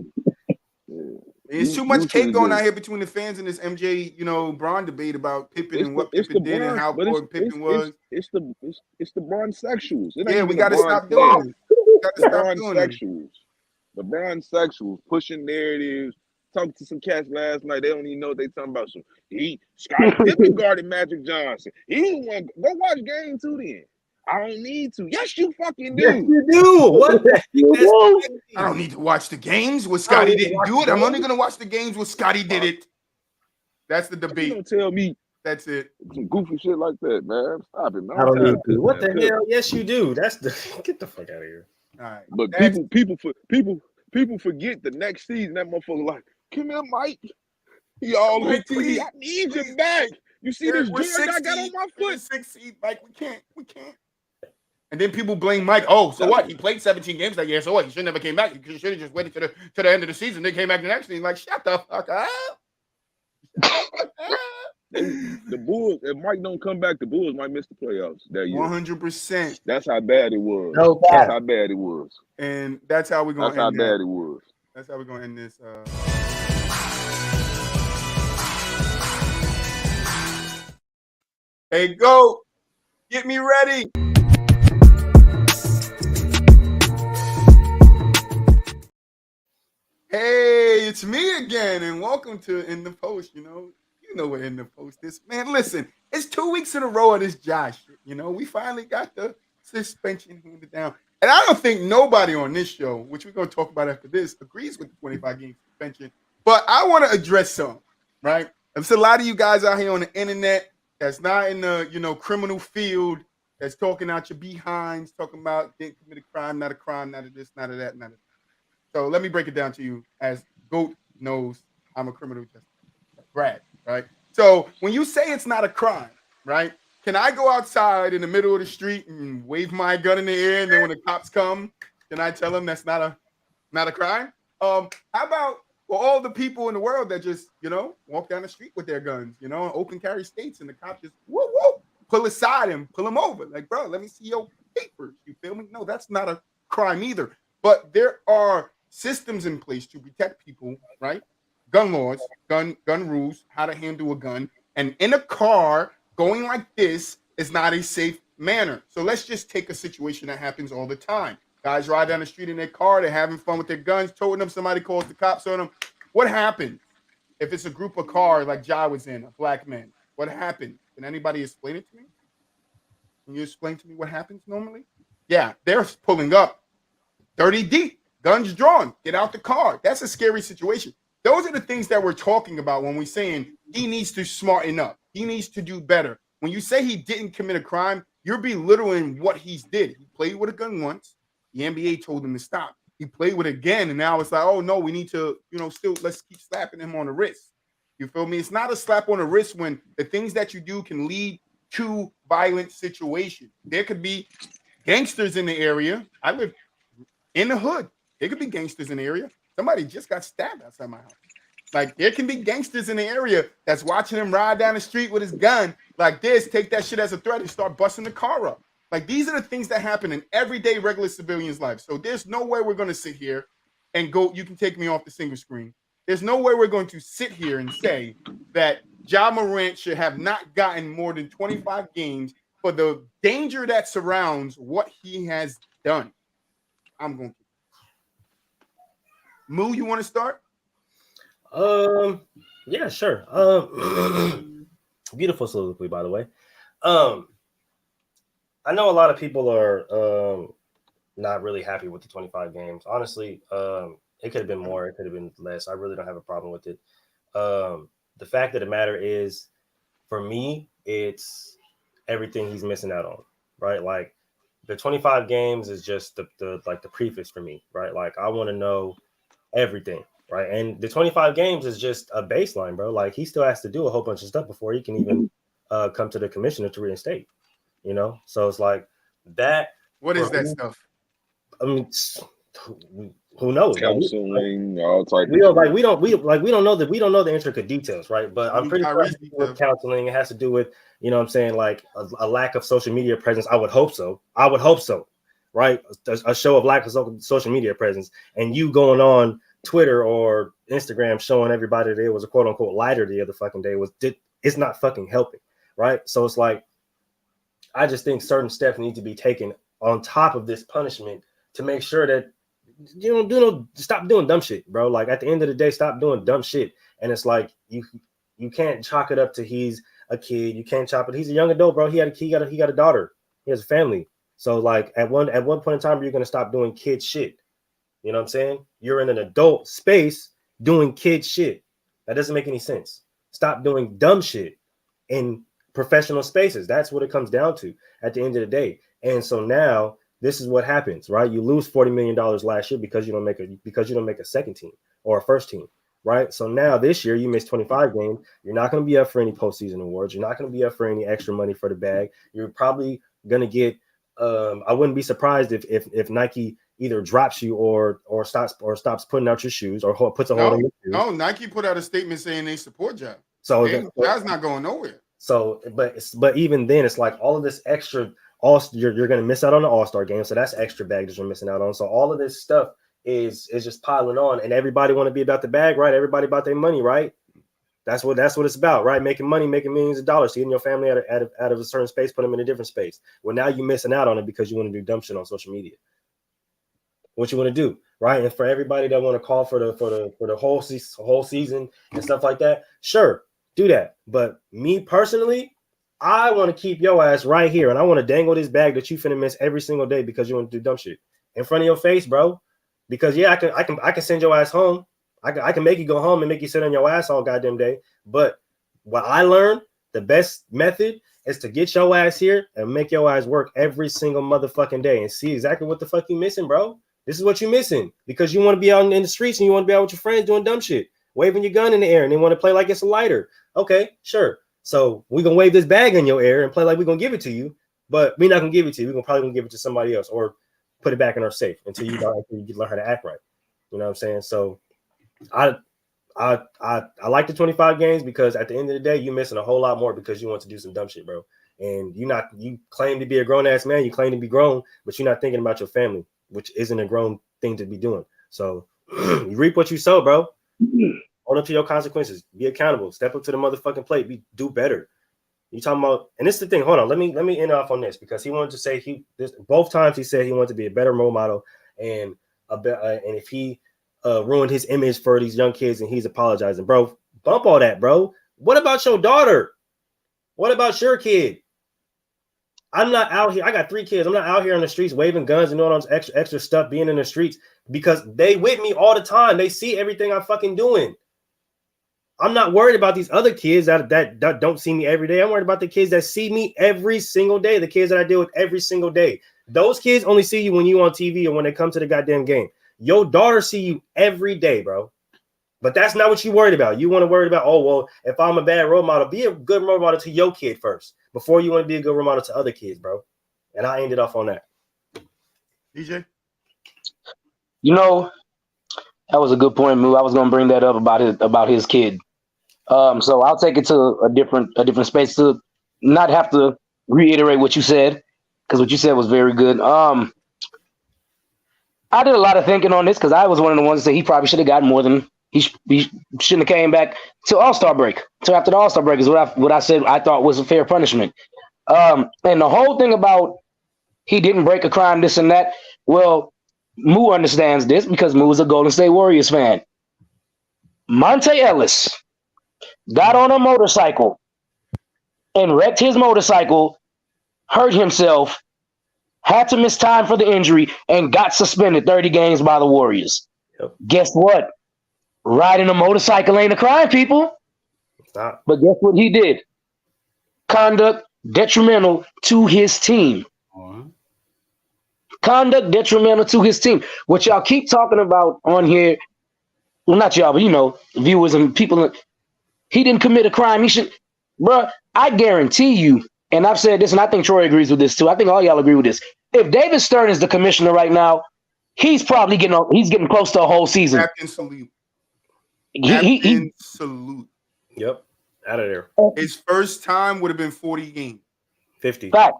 It's too much cake going out here between the fans and this MJ, Braun debate about Pippen and what Pippen did and how important Pippen was. It's the Bron sexuals. It ain't Yeah, even we the gotta Bron stop doing fans. it. We gotta The stop Bron doing it. sexuals. The Bron sexuals pushing narratives. Talking to some cats last night. They don't even know what they talking about. So Scottie Pippen guarded Magic Johnson. He the one. Go watch game 2 then. I don't need to. Yes, you fucking do. Yes, you do. What the heck? I don't need to watch the games where Scotty didn't do it. I'm only gonna watch the games where Scotty did it. That's the You debate. don't tell me That's it. some goofy shit like that, man. Stop it, man. I don't need Stop to. it, What the man. hell? Yes, you do. That's the get the fuck out of here. All right. But people forget the next season. That motherfucker like, come here, Mike. He all on Mike, TV. please, I need please, you back. You see Eric, this George I got on my we're foot? 6 seed. Mike, we can't. And then people blame Mike. Oh, so what? He played 17 games that year. So what? He should never came back. He should have just waited to the end of the season. Then came back the next season. Like, shut the fuck up. The Bulls, if Mike don't come back, the Bulls might miss the playoffs that year. 100%. That's how bad it was. No That's cap. how bad it was. And that's how we're That's gonna how end bad that. it was. That's how we're gonna end this. Hey, go. Get me ready. Hey, it's me again, and welcome to In the Post. You know what In the Post is. Man, listen, it's 2 weeks in a row of this Josh shit. We finally got the suspension handed down. And I don't think nobody on this show, which we're going to talk about after this, agrees with the 25-game suspension. But I want to address some, right? There's a lot of you guys out here on the internet that's not in the, criminal field, that's talking out your behinds, talking about didn't commit a crime, not of this, not of that, not of that. So let me break it down to you as GOAT knows I'm a criminal justice. Brad, right? So when you say it's not a crime, right? Can I go outside in the middle of the street and wave my gun in the air, and then when the cops come, can I tell them that's not a crime? How about for all the people in the world that just, walk down the street with their guns, in open carry states, and the cops just pull aside and pull them over. Like, bro, let me see your papers. You feel me? No, that's not a crime either. But there are systems in place to protect people, right? Gun laws, gun rules, how to handle a gun. And in a car, going like this is not a safe manner. So let's just take a situation that happens all the time. Guys ride down the street in their car, they're having fun with their guns, toting them, somebody calls the cops on them. What happens if it's a group of cars like Ja was in, a black man? What happens? Can anybody explain it to me? Can you explain to me what happens normally? Yeah, they're pulling up 30 deep, guns drawn, get out the car. That's a scary situation. Those are the things that we're talking about when we're saying he needs to smarten up. He needs to do better. When you say he didn't commit a crime, you're belittling what he's did. He played with a gun once. The NBA told him to stop. He played with it again, and now it's like, oh, no, we need to, still let's keep slapping him on the wrist. You feel me? It's not a slap on the wrist when the things that you do can lead to violent situations. There could be gangsters in the area. I live in the hood. There could be gangsters in the area. Somebody just got stabbed outside my house. Like, there can be gangsters in the area that's watching him ride down the street with his gun like this, take that shit as a threat and start busting the car up. Like, these are the things that happen in everyday regular civilians' lives. So there's no way we're going to sit here and go, you can take me off the single screen. There's no way we're going to sit here and say that Ja Morant should have not gotten more than 25 games for the danger that surrounds what he has done. I'm going to. Moo, you want to start? Yeah, sure. Beautiful soliloquy, by the way. I know a lot of people are not really happy with the 25 games. Honestly, it could have been more, it could have been less. I really don't have a problem with it. The fact of the matter is, for me, it's everything he's missing out on, right? Like, the 25 games is just the preface for me, right? Like, I want to know everything, right? And the 25 games is just a baseline, bro. Like, he still has to do a whole bunch of stuff before he can even come to the commissioner to reinstate. You know, so it's like that. What is that stuff? I mean, who knows? Counseling, all type. We don't we don't know the intricate details, right? But I'm pretty sure it has to do with counseling. It has to do with, you know what I'm saying, like a lack of social media presence. I would hope so, right? A show of lack of social media presence, and you going on Twitter or Instagram showing everybody that it was a quote unquote lighter the other fucking day it's not fucking helping, right? So it's like, I just think certain steps need to be taken on top of this punishment to make sure that stop doing dumb shit, bro. Like at the end of the day, stop doing dumb shit. And it's like you can't chalk it up to he's a kid. You can't chop it. He's a young adult, bro. He got a daughter. He has a family. So like at one point in time, you're gonna stop doing kid shit. You know what I'm saying? You're in an adult space doing kid shit. That doesn't make any sense. Stop doing dumb shit in professional spaces. That's what it comes down to at the end of the day. And so now this is what happens, right? You lose $40 million last year because you don't make a second team or a first team, right? So now this year you missed 25 games. You're not going to be up for any postseason awards. You're not going to be up for any extra money for the bag. You're probably going to get. I wouldn't be surprised if Nike either drops you or stops putting out your shoes or puts a hold on your shoes. No, Nike put out a statement saying they support Ja. So Ja's not going nowhere. So, but even then, it's like all of this extra. You're going to miss out on the All-Star game, so that's extra baggage you're missing out on. So all of this stuff is just piling on, and everybody want to be about the bag, right? Everybody about their money, right? That's what it's about, right? Making money, making millions of dollars, getting your family out of a certain space, put them in a different space. Well, now you're missing out on it because you want to do dumb shit on social media. What you want to do, right? And for everybody that want to call for the whole season and stuff like that, sure, do that. But me personally, I want to keep your ass right here, and I want to dangle this bag that you finna miss every single day because you want to do dumb shit in front of your face, bro. Because I can send your ass home. I can make you go home and make you sit on your ass all goddamn day. But what I learned, the best method is to get your ass here and make your ass work every single motherfucking day and see exactly what the fuck you missing, bro. This is what you missing because you want to be out in the streets and you want to be out with your friends doing dumb shit, waving your gun in the air, and they want to play like it's a lighter. Okay, sure. So we're going to wave this bag in your air and play like we're going to give it to you, but we're not going to give it to you. We're probably going to give it to somebody else or put it back in our safe until you learn how to act right. You know what I'm saying? So I like the 25 games because at the end of the day, you're missing a whole lot more because you want to do some dumb shit, bro. And you claim to be a grown-ass man. You claim to be grown, but you're not thinking about your family, which isn't a grown thing to be doing. So you reap what you sow, bro. Own up to your consequences. Be accountable. Step up to the motherfucking plate. Do better. You talking about? And this is the thing. Hold on. Let me end off on this because he wanted to say both times he said he wanted to be a better role model and and if he ruined his image for these young kids and he's apologizing, bro. Bump all that, bro. What about your daughter? What about your kid? I'm not out here. I got 3 kids. I'm not out here on the streets waving guns and doing all this extra stuff, being in the streets because they with me all the time. They see everything I'm fucking doing. I'm not worried about these other kids that don't see me every day. I'm worried about the kids that see me every single day, the kids that I deal with every single day. Those kids only see you when you on TV or when they come to the goddamn game. Your daughter see you every day, bro. But that's not what you worried about. You want to worry about, oh, well, if I'm a bad role model, be a good role model to your kid first before you want to be a good role model to other kids, bro. And I ended off on that. DJ? You know, that was a good point, Moo. I was going to bring that up about his kid. So I'll take it to a different space to not have to reiterate what you said because what you said was very good. I did a lot of thinking on this because I was one of the ones that said he probably should have gotten more than he shouldn't have came back till All-Star break. So after the All-Star break is what I said I thought was a fair punishment. And the whole thing about he didn't break a crime, this and that. Well, Moo understands this because Moo is a Golden State Warriors fan. Monte Ellis got on a motorcycle and wrecked his motorcycle, hurt himself, had to miss time for the injury, and got suspended 30 games by the Warriors. Yep. Guess what? Riding a motorcycle ain't a crime, people. It's not. But guess what he did? Conduct detrimental to his team. Conduct detrimental to his team. What y'all keep talking about on here, well, not y'all, but viewers and people. He didn't commit a crime. He should, bro. I guarantee you, and I've said this, and I think Troy agrees with this too. I think all y'all agree with this. If David Stern is the commissioner right now, he's probably getting close to a whole season. Captain salute. Salute. Yep. Out of there. His first time would have been 40 games. 50. Fact.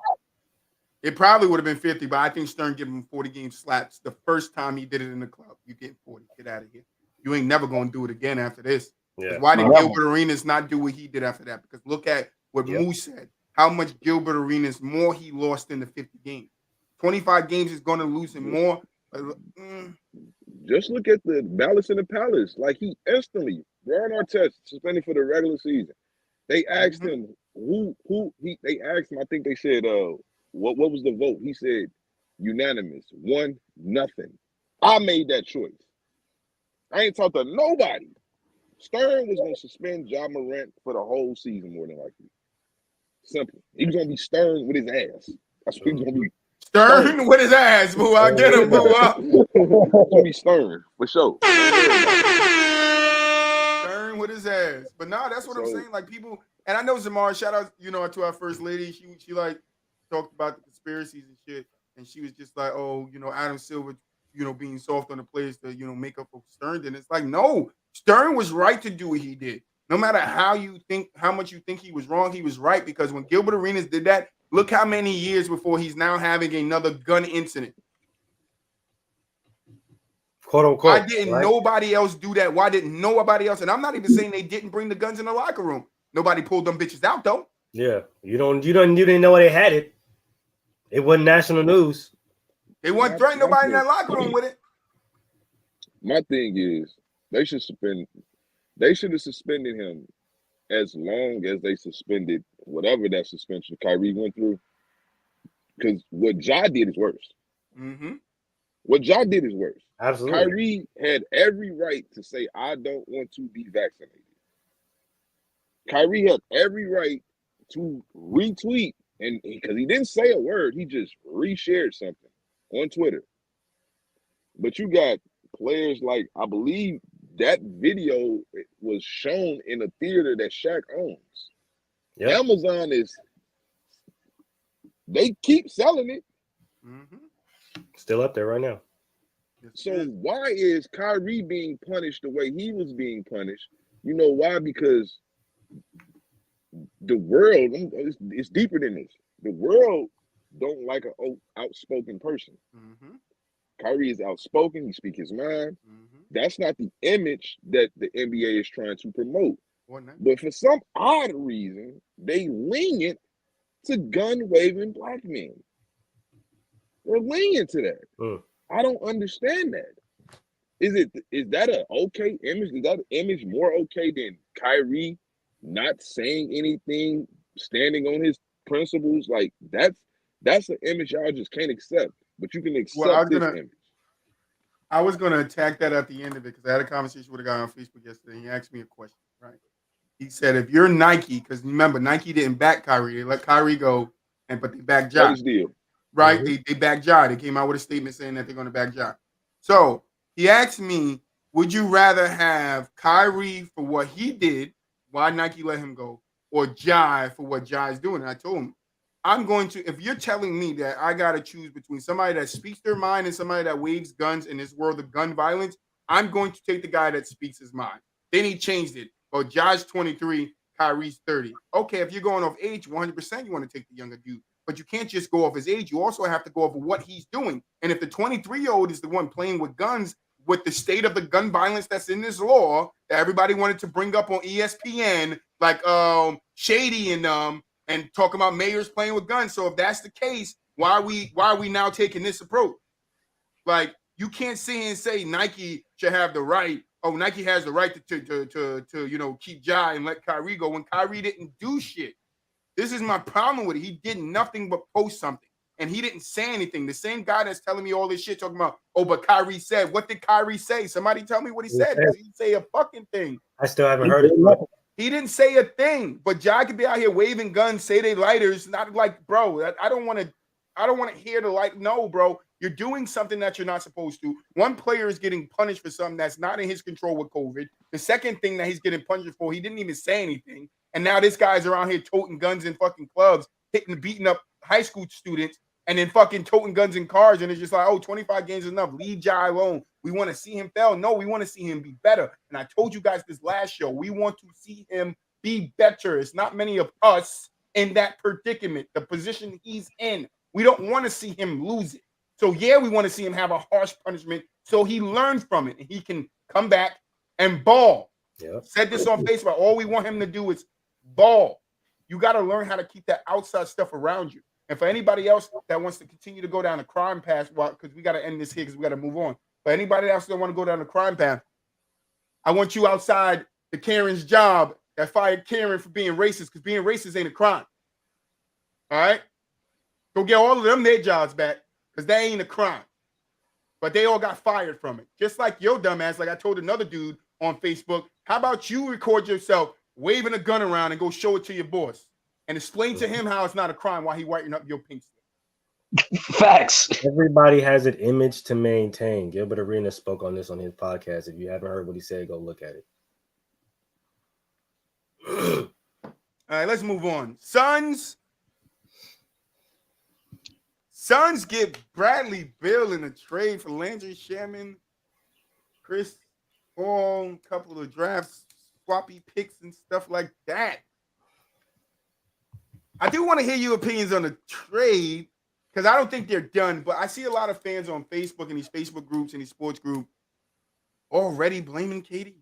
It probably would have been 50, but I think Stern gave him 40 game slaps the first time he did it in the club. You get 40. Get out of here. You ain't never going to do it again after this. Yeah. Why did Gilbert Arenas not do what he did after that? Because look at what Moose said. How much Gilbert Arenas more he lost in the 50 games. 25 games is going to lose him more. Just look at the Malice in the Palace. Like he instantly, Ron Artest suspended for the regular season. They asked him they asked him, I think they said, what was the vote? He said unanimous, 1-0. I made that choice. I ain't talked to nobody. Stern was going to suspend Ja Morant for the whole season, more than likely. Simple. He was going to be Stern with his ass. That's what he was going to be. Stern with his ass, boo. I get him, boo. It's going to be Stern, for sure. Stern with his ass. But nah, that's what I'm saying. Like people, and I know Zamar, shout out, to our first lady. She like talked about the conspiracies and shit. And she was just like, oh, Adam Silver, being soft on the players to, make up for Stern. And it's like, no, Stern was right to do what he did. No matter how much you think he was wrong, he was right. Because when Gilbert Arenas did that, look how many years before he's now having another gun incident. Quote unquote. Why didn't nobody else do that? Why didn't nobody else? And I'm not even saying they didn't bring the guns in the locker room. Nobody pulled them bitches out though. Yeah, you didn't know they had it. It wasn't national news. They weren't threatening nobody in that locker room with it. My thing is, they should have suspended him as long as they suspended whatever that suspension Kyrie went through. Because what Ja did is worse. Mm-hmm. What Ja did is worse. Absolutely. Kyrie had every right to say, I don't want to be vaccinated. Kyrie had every right to retweet, and because he didn't say a word, he just reshared something on Twitter. But you got players like, I believe that video was shown in a theater that Shaq owns. Yep. Amazon they keep selling it. Mm-hmm. Still up there right now. So why is Kyrie being punished the way he was being punished? You know why? Because the world, it's deeper than this. The world don't like an outspoken person. Mm-hmm. Kyrie is outspoken. He speaks his mind. Mm-hmm. That's not the image that the NBA is trying to promote. But for some odd reason, they lenient to gun-waving black men. They're lenient to that. I don't understand that. Is that an okay image? Is that image more okay than Kyrie not saying anything, standing on his principles? Like that's an image y'all just can't accept. But you can accept this image. I was gonna attack that at the end of it because I had a conversation with a guy on Facebook yesterday. He asked me a question, right? He said, if you're Nike, because remember, Nike didn't back Kyrie, they let Kyrie go, but they backed Ja. Right? Mm-hmm. They backed Ja. They came out with a statement saying that they're gonna back Ja. So he asked me, would you rather have Kyrie for what he did, why Nike let him go, or Ja for what Ja is doing? And I told him, I'm going to, if you're telling me that I got to choose between somebody that speaks their mind and somebody that waves guns in this world of gun violence, I'm going to take the guy that speaks his mind. Then he changed it. Well, Ja's 23, Kyrie's 30. Okay, if you're going off age, 100% you want to take the younger dude. But you can't just go off his age. You also have to go off of what he's doing. And if the 23-year-old is the one playing with guns, with the state of the gun violence that's in this law that everybody wanted to bring up on ESPN, like Shady and talking about mayors playing with guns. So if that's the case, why are we now taking this approach? Like, you can't sit here and say Nike should have the right. Oh, Nike has the right to keep Ja and let Kyrie go when Kyrie didn't do shit. This is my problem with it. He did nothing but post something, and he didn't say anything. The same guy that's telling me all this shit talking about, oh, but Kyrie said. What did Kyrie say? Somebody tell me what he said. He didn't say a fucking thing. I still haven't heard it. He didn't say a thing, but Ja could be out here waving guns, say they lighters. Not like, bro, I don't want to hear the light. No, bro, you're doing something that you're not supposed to. One player is getting punished for something that's not in his control with COVID. The second thing that he's getting punished for, he didn't even say anything. And now this guy's around here toting guns in fucking clubs. beating up high school students and then fucking toting guns and cars. And it's just like, oh, 25 games is enough. Leave Ja alone. We want to see him fail. No, we want to see him be better. And I told you guys this last show, we want to see him be better. It's not many of us in that predicament, the position he's in. We don't want to see him lose it. So, yeah, we want to see him have a harsh punishment so he learns from it and he can come back and ball. Yep. Said this on Facebook. All we want him to do is ball. You got to learn how to keep that outside stuff around you. And for anybody else that wants to continue to go down the crime path, because we got to end this here because we got to move on. But anybody else that want to go down the crime path, I want you outside the Karen's job that fired Karen for being racist, because being racist ain't a crime. All right? Go get all of them their jobs back, because that ain't a crime. But they all got fired from it. Just like your dumbass, like I told another dude on Facebook, how about you record yourself waving a gun around and go show it to your boss and explain to him how it's not a crime while he whitening up your pink slip. Facts. Everybody has an image to maintain. Gilbert Arenas spoke on this on his podcast. If you haven't heard what he said, go look at it. All right, let's move on. Suns get Bradley Beal in a trade for Landry Shaman, Chris Paul, a couple of drafts, swappy picks and stuff like that. I do want to hear your opinions on the trade because I don't think they're done, but I see a lot of fans on Facebook and these Facebook groups and these sports groups already blaming KD.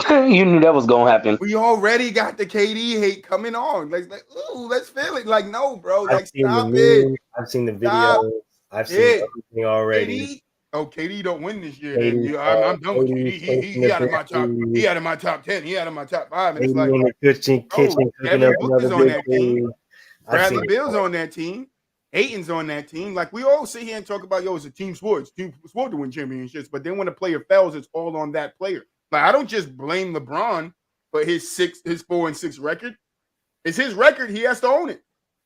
You knew that was going to happen. We already got the KD hate coming on. Like, ooh, let's feel it. Like, no, bro. Like, stop it. I've seen the videos. I've seen everything already. KD don't win this year. I'm done with KD. He out of my top. He out of my top 10. He out of my top 5. And it's like, in the kitchen Devin Booker's on that team. Bradley Beal's on that team. Ayton's on that team. Like, we all sit here and talk about, it's a team sport. It's team sport to win championships. But then when a player fails, it's all on that player. Like, I don't just blame LeBron for his 4-6 record. It's his record. He has to own it.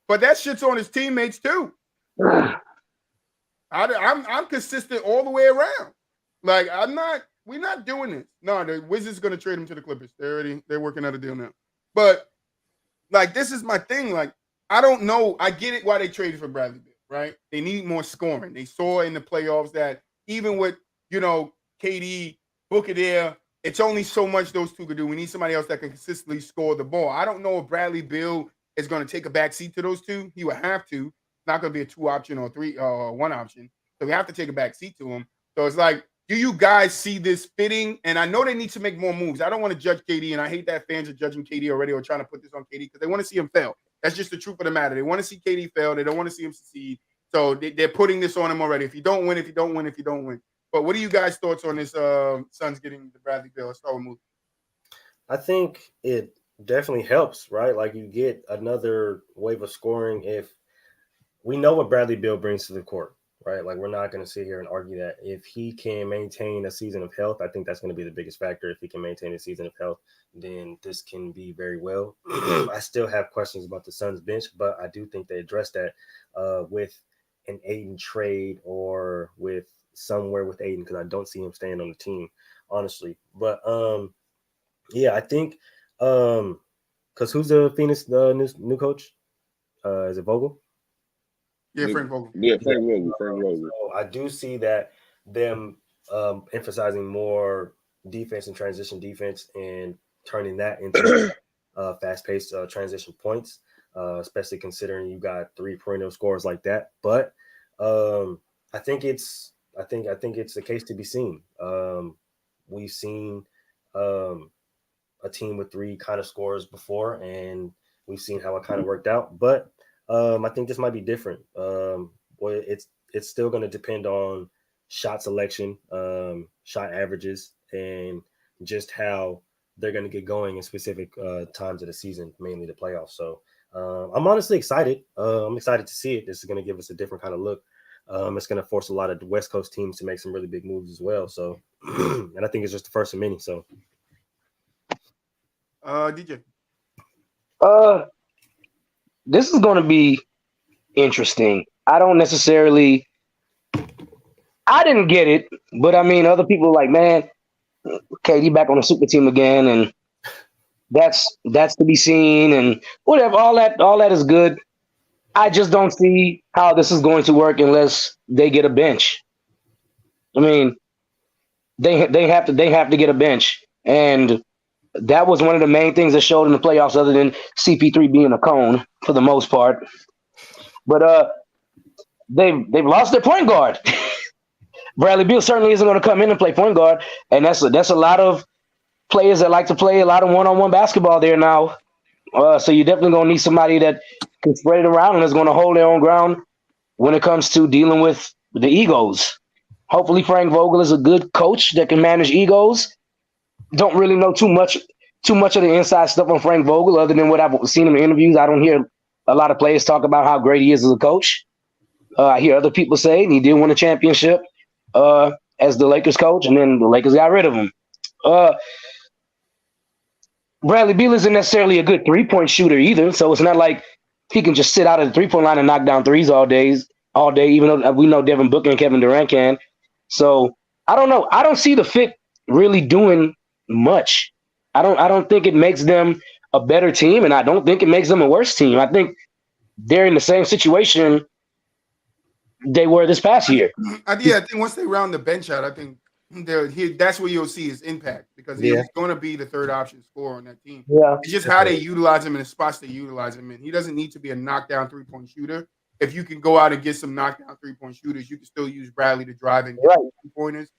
But that shit's on his teammates too. I'm consistent all the way around. Like, we're not doing this. No, the Wizards going to trade him to the Clippers. They're working out a deal now. But like, this is my thing. Like, I don't know. I get it why they traded for Bradley Beal, right? They need more scoring. They saw in the playoffs that even with, KD, Booker there, it's only so much those two could do. We need somebody else that can consistently score the ball. I don't know if Bradley Beal is going to take a back seat to those two. He would have to. It's not going to be a 2 option or 1 option. So we have to take a back seat to him. So it's like, do you guys see this fitting? And I know they need to make more moves. I don't want to judge KD, and I hate that fans are judging KD already or trying to put this on KD because they want to see him fail. That's just the truth of the matter. They want to see KD fail. They don't want to see him succeed. So they're putting this on him already. If you don't win, if you don't win, if you don't win. But what are you guys' thoughts on this Suns getting the Bradley Beal? Let's start with Moody. I think it definitely helps, right? Like, you get another wave of scoring if we know what Bradley Beal brings to the court, right? Like, we're not going to sit here and argue that. If he can maintain a season of health, I think that's going to be the biggest factor. If he can maintain a season of health, then this can be very well. I still have questions about the Suns bench, but I do think they addressed that with an Ayton trade or with somewhere with Ayton, because I don't see him staying on the team, honestly. But yeah, I think because who's the Phoenix new coach? Is it Vogel? Yeah, Frank Vogel. Yeah, Frank Vogel. So I do see that them emphasizing more defense and transition defense and turning that into fast-paced transition points, especially considering you got 3 perennial scorers like that. But I think it's a case to be seen. We've seen a team with 3 kind of scorers before, and we've seen how it kind of worked out. But I think this might be different. It's still going to depend on shot selection, shot averages, and just how they're going to get going in specific times of the season, mainly the playoffs. So I'm honestly excited. I'm excited to see it. This is going to give us a different kind of look. It's going to force a lot of the West Coast teams to make some really big moves as well. So, and I think it's just the first of many. So, DJ. This is going to be interesting. I didn't get it, but I mean, other people like, man, KD back on the super team again, and that's to be seen, and whatever. All that is good. I just don't see how this is going to work unless they get a bench. I mean, they have to get a bench, and that was one of the main things that showed in the playoffs, other than CP3 being a cone for the most part. But they've lost their point guard. Bradley Beal certainly isn't going to come in and play point guard, and that's a lot of players that like to play a lot of one-on-one basketball there now. So you're definitely going to need somebody that can spread it around and is going to hold their own ground when it comes to dealing with the egos. Hopefully Frank Vogel is a good coach that can manage egos. Don't really know too much of the inside stuff on Frank Vogel other than what I've seen in the interviews. I don't hear a lot of players talk about how great he is as a coach. I hear other people say he did win a championship as the Lakers coach, and then the Lakers got rid of him. Bradley Beal isn't necessarily a good three-point shooter either, so it's not like he can just sit out at the three-point line and knock down threes all day, even though we know Devin Booker and Kevin Durant can. So I don't know. I don't see the fit really doing much. I don't think it makes them a better team, and I don't think it makes them a worse team. I think they're in the same situation they were this past year. I think once they round the bench out, I think that's where you'll see his impact, because he's going to be the third option scorer on that team. Yeah, it's just how they utilize him in the spots they utilize him in. He doesn't need to be a knockdown 3-point shooter. If you can go out and get some knockdown 3-point shooters, you can still use Bradley to drive and get 3-pointers.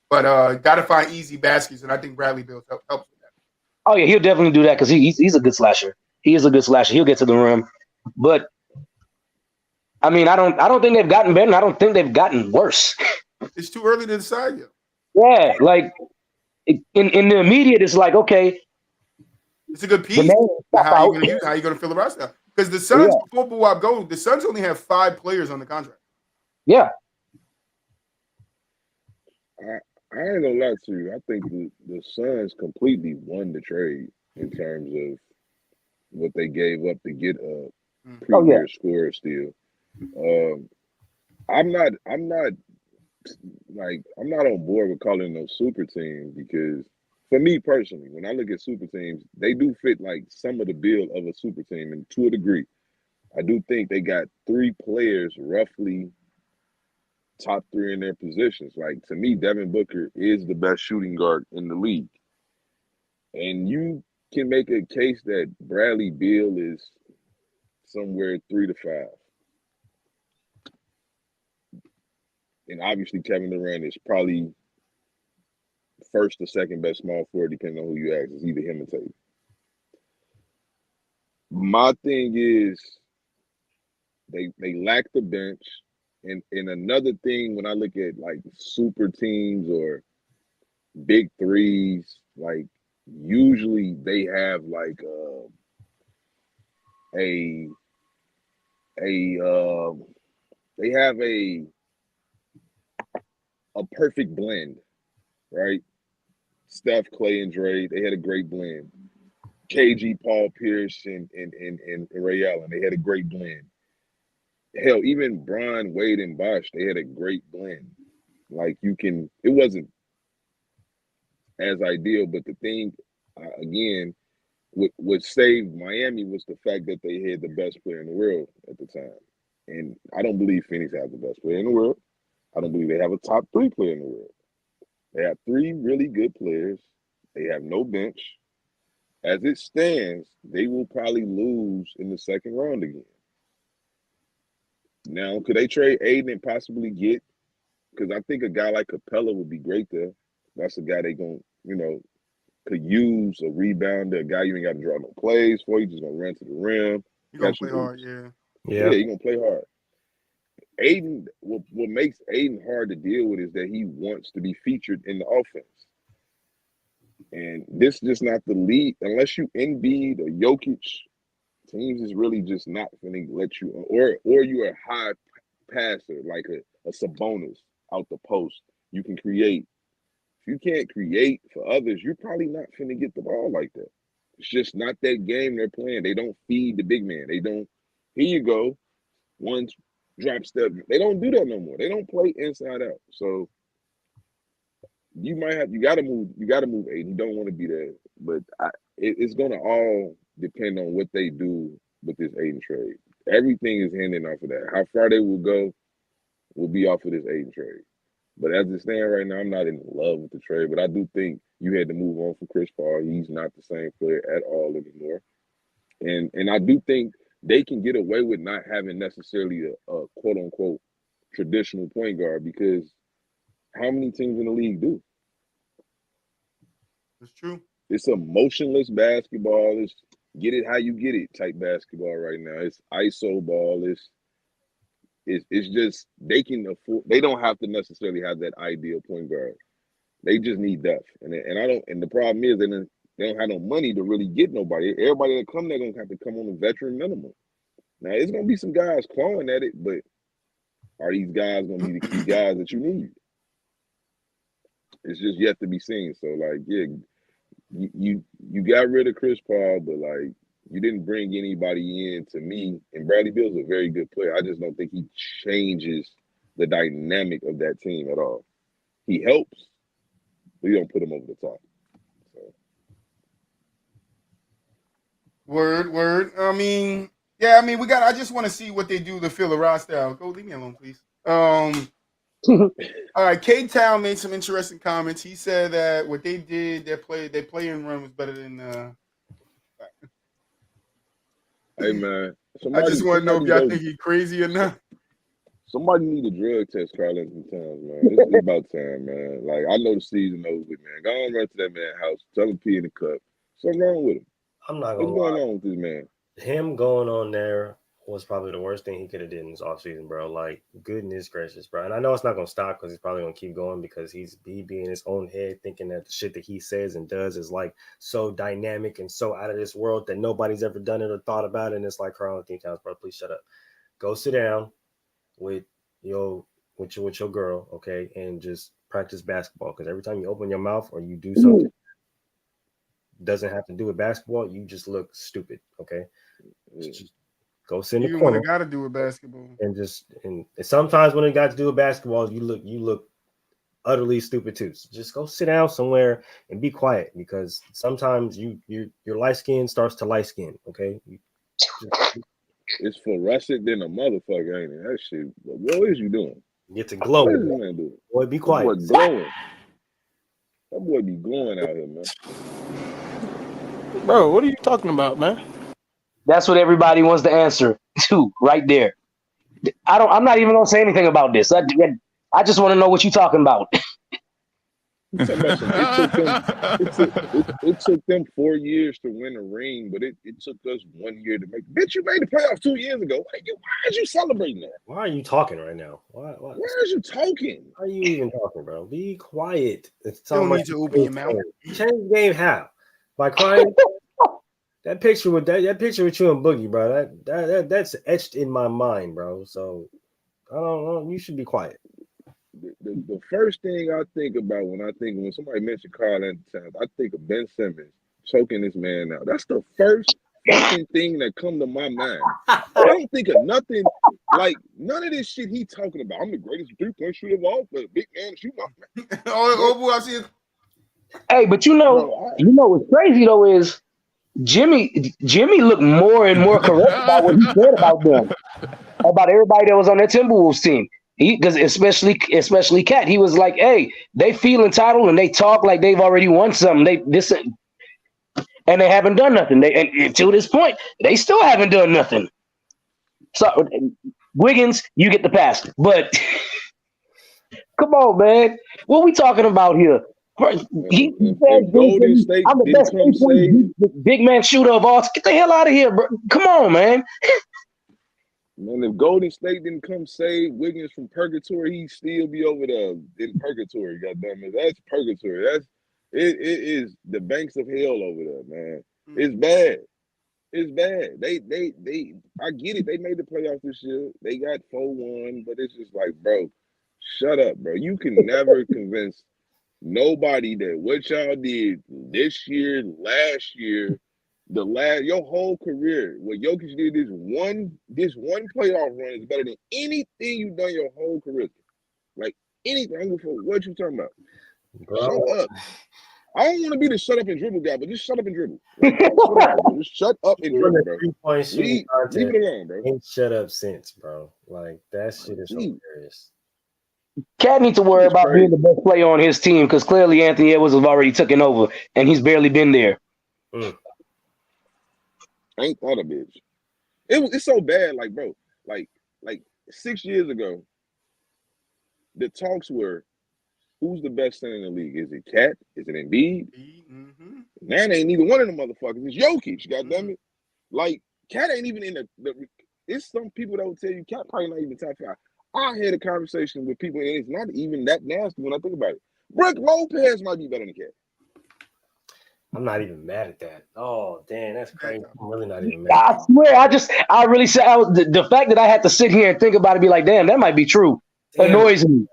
But got to find easy baskets, and I think Bradley Beal helps with that. Oh yeah, he'll definitely do that because he's a good slasher. He is a good slasher. He'll get to the rim, but I mean, I don't think they've gotten better, and I don't think they've gotten worse. It's too early to decide yet. Yeah, like in the immediate, it's like, okay, it's a good piece. How are you going to fill the roster out? Because the Suns, before Buwab go, the Suns only have 5 players on the contract. Yeah. I ain't gonna lie to you. I think the Suns completely won the trade in terms of what they gave up to get a premier scorer still. I'm not on board with calling them super teams, because for me personally, when I look at super teams, they do fit like some of the bill of a super team, and to a degree. I do think they got 3 players roughly top 3 in their positions. Like, to me, Devin Booker is the best shooting guard in the league. And you can make a case that Bradley Beal is somewhere 3 to 5. And obviously Kevin Durant is probably first or second best small forward, depending on who you ask. It's either him or Tatum. My thing is they lack the bench. And another thing, when I look at like super teams or big threes, like usually they have like they have a perfect blend, right? Steph, Clay, and Dre, they had a great blend. KG, Paul Pierce, and Ray Allen, they had a great blend. Hell, even Bron, Wade, and Bosh, they had a great blend. Like, it wasn't as ideal, but the thing, again, what saved Miami was the fact that they had the best player in the world at the time. And I don't believe Phoenix has the best player in the world. I don't believe they have a top 3 player in the world. They have 3 really good players. They have no bench. As it stands, they will probably lose in the second round again. Now, could they trade Aiden and possibly get? Because I think a guy like Capella would be great there. That's a guy they could use, a rebounder, a guy you ain't got to draw no plays for. You just gonna run to the rim. You're gonna play hard, yeah. Yeah, you're gonna play hard. Aiden, what makes Aiden hard to deal with is that he wants to be featured in the offense. And this is just not the lead. Unless you Embiid or Jokic, teams is really just not going to let you, or you're a high passer like a Sabonis out the post. You can create. If you can't create for others, you're probably not going to get the ball like that. It's just not that game they're playing. They don't feed the big man. They don't, here you go, one drop step. They don't do that no more. They don't play inside out. So you got to move Aiden. You don't want to be there. But it's going to all depend on what they do with this Aiden trade. Everything is handing off of that. How far they will go will be off of this Ayton trade. But as it stands right now, I'm not in love with the trade. But I do think you had to move on from Chris Paul. He's not the same player at all anymore. And I do think they can get away with not having necessarily a quote unquote traditional point guard, because how many teams in the league do? It's true. It's a motionless basketball. It's get it how you get it type basketball right now. It's ISO ball. It's just they can afford. They don't have to necessarily have that ideal point guard. They just need depth, and I don't. And the problem is, they don't have no money to really get nobody. Everybody that come, they're gonna have to come on a veteran minimum. Now it's gonna be some guys clawing at it, but are these guys gonna be the key guys that you need? It's just yet to be seen. So like, yeah, you got rid of Chris Paul, but like you didn't bring anybody in. To me, and Bradley Beal's a very good player. I just don't think he changes the dynamic of that team at all. He helps, but you don't put him over the top. So. Word. I mean, I just want to see what they do to fill the roster out. Go, leave me alone, please. All right, K-Town made some interesting comments. He said that what they did, their playing run was better than. Hey man, I just want to know if y'all think he's crazy or not. Somebody need a drug test Karl Anthony Towns, man. It's about time, man. Like I know the season over with, man. Go on, run to that man's house. Tell him pee in the cup. Something wrong with him. I'm not gonna What's going on with this man? Him going on there was probably the worst thing he could have did in this offseason, bro. Like, goodness gracious, bro. And I know it's not going to stop because he's probably going to keep going because he be in his own head thinking that the shit that he says and does is, like, so dynamic and so out of this world that nobody's ever done it or thought about it. And it's like, Karl Anthony Towns, bro, please shut up. Go sit down with your girl, okay, and just practice basketball. Because every time you open your mouth or you do something doesn't have to do with basketball, you just look stupid, okay? Just go sit in the corner. Got to do with basketball, and sometimes when it got to do with basketball, you look utterly stupid too. So just go sit down somewhere and be quiet, because sometimes your light skin starts to light skin. Okay, it's fluorescent than a motherfucker, ain't it? That shit. What is you doing? Get to glowing. What is this man doing? Boy, be quiet. That boy glowing. That boy be glowing out here, man. Bro, what are you talking about, man? That's what everybody wants to answer to right there. I'm not even gonna say anything about this. I just want to know what you're talking about. It took them 4 years to win a ring, but it took us 1 year to make. Bitch, you made the playoffs 2 years ago. Why are you celebrating that? Why are you talking right now? Why are you talking? Why are you even talking, bro? Be quiet. You don't need to open your mouth. Change the game how? By crying? That picture with you and Boogie, bro. That's etched in my mind, bro. So I don't know. You should be quiet. The first thing I think about when somebody mentioned Karl Anthony Towns, I think of Ben Simmons choking this man out. That's the first fucking thing that come to my mind. I don't think of nothing like none of this shit he talking about. I'm the greatest 3-point shooter of all, but big man shoot my man. boy, I see it. Hey, but you know what's crazy though is Jimmy looked more and more correct about what he said about them, about everybody that was on that Timberwolves team. Because especially Cat, he was like, "Hey, they feel entitled and they talk like they've already won something. And they haven't done nothing. And to this point, they still haven't done nothing." So, Wiggins, you get the pass, but come on, man, what we talking about here? He said, Golden State I'm the best big man shooter of all. Get the hell out of here, bro. Come on, man. Man, if Golden State didn't come save Wiggins from purgatory, he'd still be over there in purgatory. Goddamn it, that's purgatory. It is the banks of hell over there, man. It's bad. It's bad. They I get it. They made the playoffs this year. They got 4-1, but it's just like, bro, shut up, bro. You can never convince nobody that what y'all did this year, last year, your whole career, what Jokic did this one playoff run is better than anything you've done your whole career. Like anything. I don't know what you talking about. Bro, shut up. I don't want to be the shut up and dribble guy, but just shut up and dribble. Like, just shut up and dribble, bro. Leave it alone, bro. Ain't shut up since, bro. Like that shit is hilarious. Cat needs to worry about being the best player on his team because clearly Anthony Edwards has already taken over and he's barely been there. Ain't that a bitch? It's so bad, like, bro. Like 6 years ago, the talks were, who's the best center in the league? Is it Cat? Is it Embiid? Mm-hmm. Now it ain't neither one of them motherfuckers. It's Jokic, goddammit. Like, Cat ain't even in the it's some people that will tell you Cat probably not even top 5. I had a conversation with people, and it's not even that nasty when I think about it. Brook Lopez might be better than Cat. I'm not even mad at that. Oh, damn, that's crazy. I'm really not even mad. I swear, I really said the fact that I had to sit here and think about it, be like, damn, that might be true. Annoys me.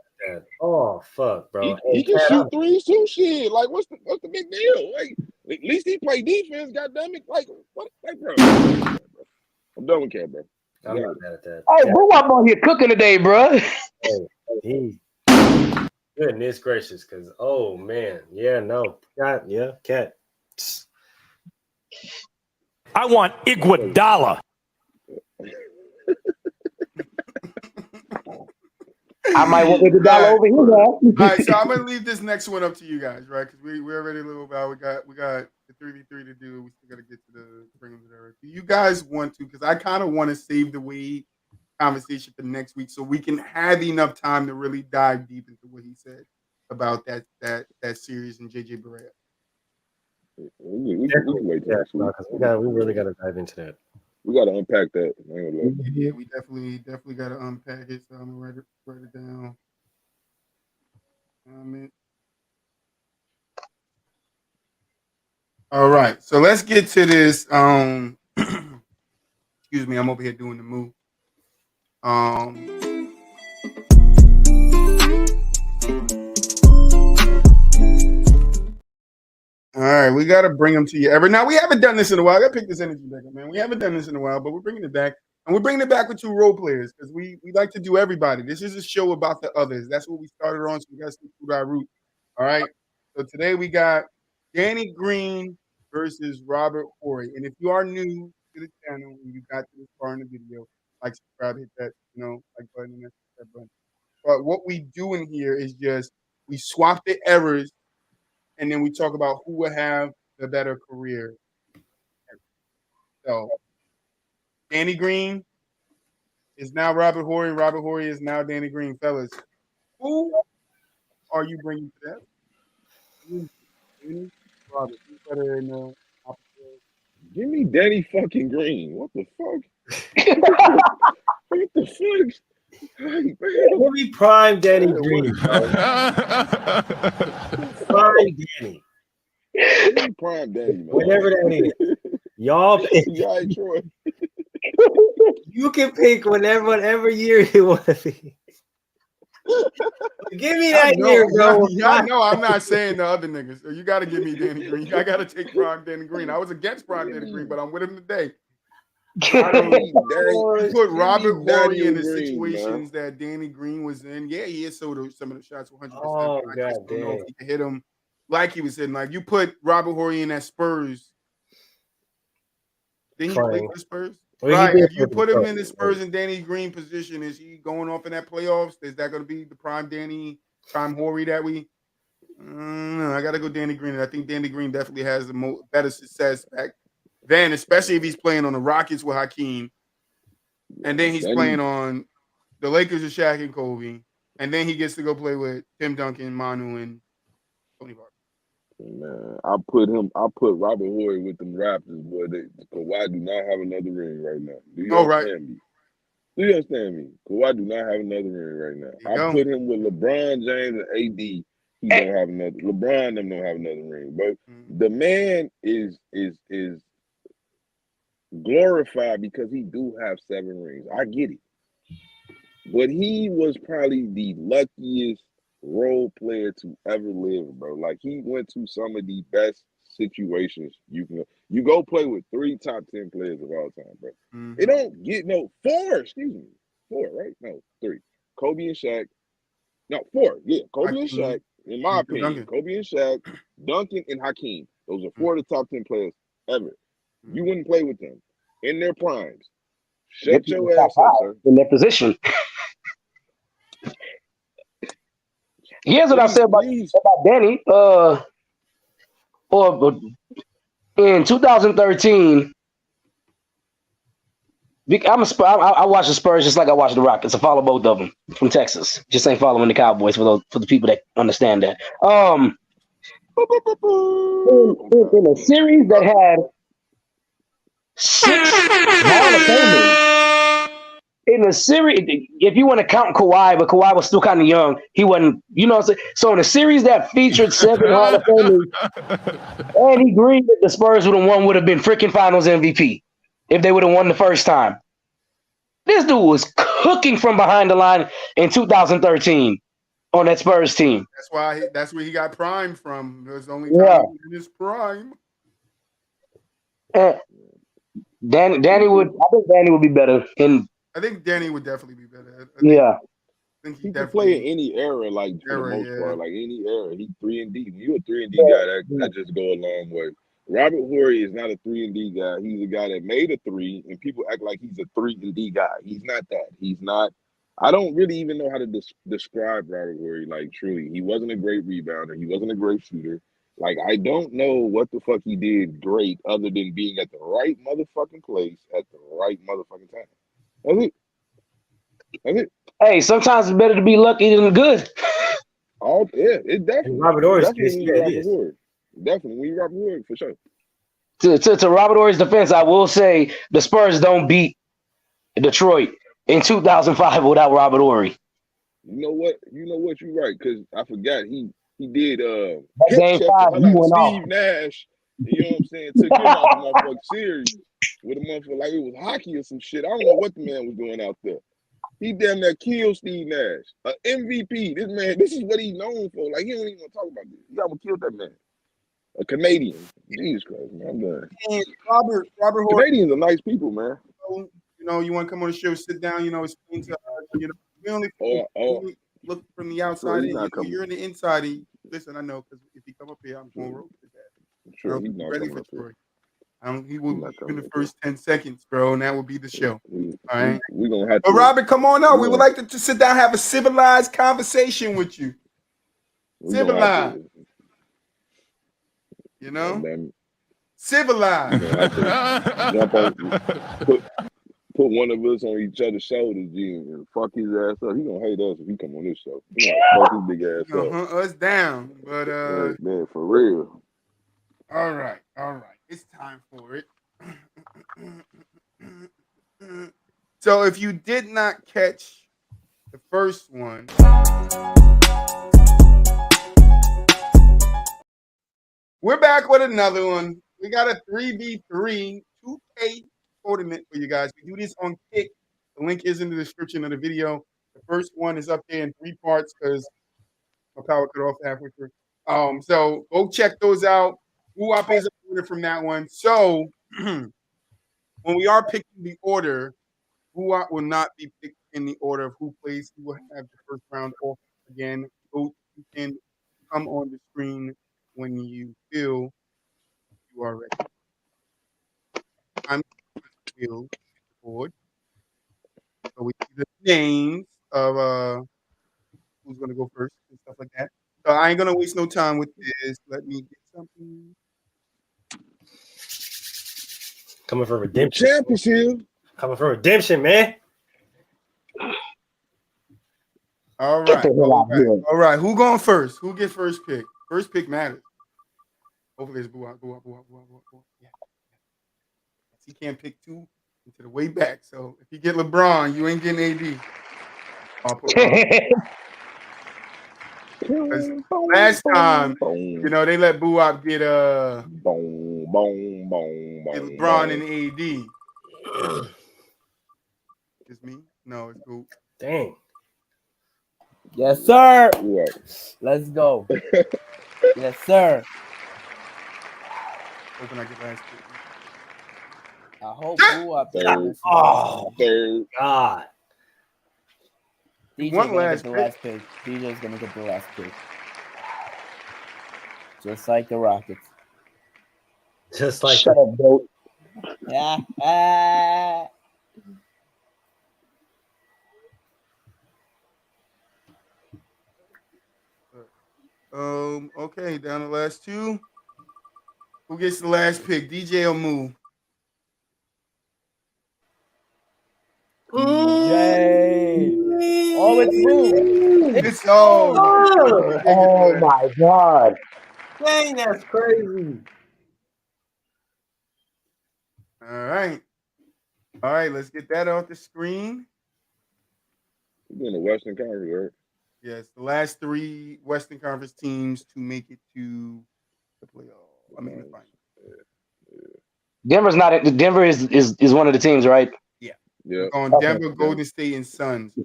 Oh fuck, bro. He can shoot threes too. Shit, like what's the big deal? Like at least he play defense. Goddamn it! Like what? Like, bro, I'm done with Cat, bro. I'm not mad at that. Hey, bro, I'm on here cooking today, bro. He goodness gracious, because oh man, Cat. I want Iguodala. I might want Iguodala over here. All right, so I'm gonna leave this next one up to you guys, right? Because we're already a little about. We got the 3v3 to do. We still got to get to bring them to the earth. Do you guys want to? Because I kind of want to save the Wade conversation for next week so we can have enough time to really dive deep into what he said about that series and JJ Barea. We really got to dive into that. We got to unpack that. Yeah, we definitely got to unpack it. So I'm gonna write it down. All right, so let's get to this. Excuse me, I'm over here doing the move. All right, we got to bring them to you ever. Now, we haven't done this in a while. I got to pick this energy back up, man. We haven't done this in a while, but we're bringing it back. And we're bringing it back with 2 role players because we like to do everybody. This is a show about the others. That's what we started on, so we got to stick to our root. All right? So today we got Danny Green versus Robert Horry. And if you are new to the channel and you got to this far in the video, like, subscribe, hit that, like button and that button. But what we do in here is just we swap the errors and then we talk about who will have the better career. So, Danny Green is now Robert Horry. Robert Horry is now Danny Green. Fellas, who are you bringing to that? Robert, who's better in the opportunity? Give me Danny fucking Green. What the fuck? What the fuck? Give me prime Danny Green. Prime Danny. Prime Danny, man. Whatever that is. Y'all pick. Troy. You can pick whatever year you want to be. Give me that year, bro. No, I'm not saying the other niggas. So you got to give me Danny Green. I got to take prime Danny Green. I was against prime Danny Green, but I'm with him today. You put Robert Horry in the situations that Danny Green was in. Yeah, he is some of the shots 100%. Oh, I just don't know if he can hit them like he was hitting. Like you put Robert Horry in that Spurs. Didn't he play for the Spurs? Well, right. If you put him in the Spurs and Danny Green position, is he going off in that playoffs? Is that going to be the prime Horry that we? I got to go Danny Green. And I think Danny Green definitely has the better success back then, especially if he's playing on the Rockets with Hakeem, and then he's playing on the Lakers with Shaq and Kobe, and then he gets to go play with Tim Duncan, Manu, and Tony Parker. Man, I put Robert Horry with them Raptors, boy. Kawhi do not have another ring right now. Do you understand me? Do you understand me? Kawhi do not have another ring right now. I put him with LeBron James and AD. He don't have another. LeBron them don't have another ring, but the man is glorified because he do have 7 rings. I get it, but he was probably the luckiest role player to ever live, bro. Like he went to some of the best situations you can. You go play with 3 top 10 players of all time, bro. It don't get 4. Excuse me, 4, right? No, 3. Kobe and Shaq. No, 4. Yeah, Kobe and Shaq, In my opinion, Duncan. Kobe and Shaq, Duncan and Hakeem. Those are 4 of the top 10 players ever. You wouldn't play with them in their primes. Shut your ass up, sir. In that position. Here's what I said about Danny. Or in 2013, I watch the Spurs just like I watch the Rockets. I follow both of them from Texas. Just ain't following the Cowboys for the people that understand that. In a series that had 6 Hall of Famers. In a series, if you want to count Kawhi, but Kawhi was still kind of young. He wasn't, you know what I'm saying? So in a series that featured 7 Hall of Famers, and he agreed that the Spurs would have been freaking Finals MVP if they would have won the first time. This dude was cooking from behind the line in 2013 on that Spurs team. That's where he got prime from. It was the only time he was in his prime. Danny would be better. I think Danny would definitely be better. I think he can play in any era, like for the most part, like any era. He's 3-and-D. When you're a 3-and-D guy, that just go a long way. Robert Horry is not a 3-and-D guy. He's a guy that made a 3, and people act like he's a 3-and-D guy. He's not that. He's not. I don't really even know how to describe Robert Horry. Like truly, he wasn't a great rebounder. He wasn't a great shooter. Like I don't know what the fuck he did great other than being at the right motherfucking place at the right motherfucking time. That's it. Hey, sometimes it's better to be lucky than good. Oh yeah, it definitely. Robert Horry's Definitely Robert Horry for sure. To Robert Horry's defense, I will say the Spurs don't beat Detroit in 2005 without Robert Horry. You know what? You're right, because I forgot he did Game 5, he went Steve off. Nash. You know what I'm saying? Took him out the motherfucking series with a motherfucker like it was hockey or some shit. I don't know what the man was doing out there. He damn near killed Steve Nash. An MVP. This is what he's known for. Like, he don't even want to talk about this. He almost killed that man. A Canadian. Jesus Christ, man. I'm done. And Robert Horry. Canadians are nice people, man. You know, you want to come on the show, sit down, explain to us. We only look from the outside. You're in the inside. Listen, I know, because if he come up here, I'm going to roll with that. Sure, he's not ready coming for up here. He will in the first 10 seconds, bro, and that will be the show. All right. We're going to have to. But Robert, come on up. We would like to just sit down and have a civilized conversation with you. Civilized. You know? Civilized. Jump on, put one of us on each other's shoulders, and fuck his ass up. He gonna hate us if he come on this show. He gonna fuck his big ass up. Hunt us down. But man, for real. All right. It's time for it. So if you did not catch the first one, we're back with another one. We got a 3v3 2K tournament for you guys. We do this on Kick. The link is in the description of the video. The first one is up there in 3 parts because my power cut off halfway through. So go check those out. Who up is a winner from that one. So when we are picking the order, who will not be picked in the order of who plays. Who will have the first round off again. So you can come on the screen when you feel you are ready. I'm going to board. So we see the names of who's going to go first and stuff like that. So I ain't going to waste no time with this. Let me get something. Coming for redemption. Champions here. Coming for redemption, man. All right. Who going first? Who gets first pick? First pick matters. Hopefully it's Boo out. Yeah. He can't pick 2 into the way back. So if you get LeBron, you ain't getting AD. Last time, they let Boo out get LeBron and AD. It's me? No, it's Boo. Dang. Yes, sir. Yeah. Let's go. Yes, sir. Hoping I get last pick. I hope Boo up there. Oh, God. DJ's One gonna last get the last pick. DJ's gonna get the last pick. Just like the Rockets. Just like Shut up, Goat. Yeah. Okay, down the last two. Who gets the last pick? DJ or Moo? Jay. Oh, it's Moo. It's oh my God. Dang, that's crazy. All right. All right, let's get that off the screen. We're doing the Western Conference, right? Yes, the last three Western Conference teams to make it to the playoff. I mean, the final. Denver's not. Denver is one of the teams, right? Yeah. Yeah. On Denver, Golden State, and Suns.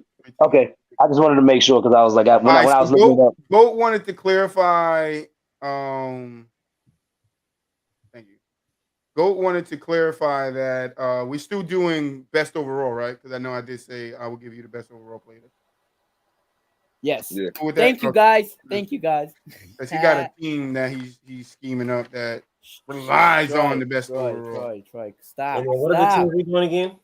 Okay. I just wanted to make sure because I was like, when I was looking up. Boat wanted to clarify. Thank you. Goat wanted to clarify that we're still doing best overall, right? Because I know I did say I will give you the best overall player. Yes. Yeah. Thank you, guys. Thank you, guys. Because he got a team that he's scheming up that relies on the best overall. Troy, stop. What are the teams we doing again?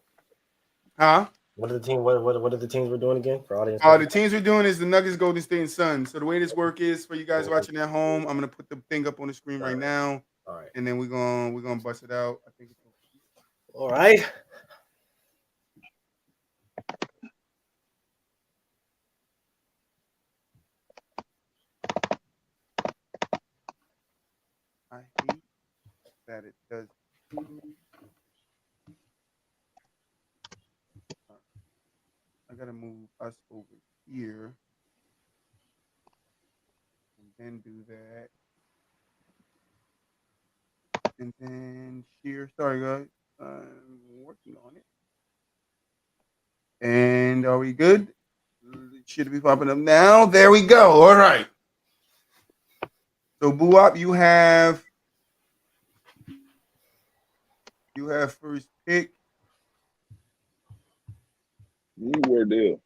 Huh? What are the team? What are the teams we're doing again for audience? The teams we're doing is the Nuggets, Golden State, and Suns. So the way this work is for you guys watching at home, I'm gonna put the thing up on the screen right now. All right. And then we're gonna bust it out. I think. All right. I hate that it does. I gotta move us over here and then do that. And then share. Sorry, guys. I'm working on it. And are we good? It should be popping up now. There we go. All right. So Buop, you have first pick. Wardell.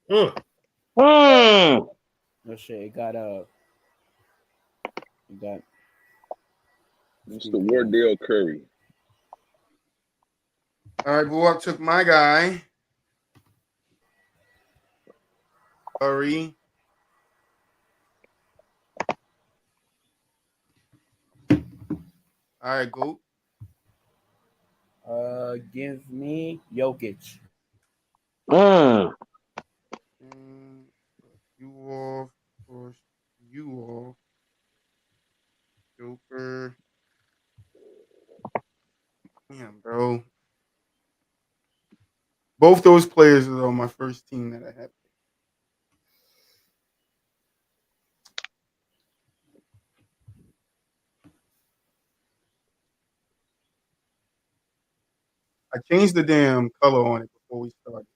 No shit. It got Mr. Wardell Curry. All right, Buop took my guy. Curry. All right, go. Give me Jokic. You off, of course. You off. Joker. Damn, bro. Both those players are on my first team that I have. I changed the damn color on it before we started.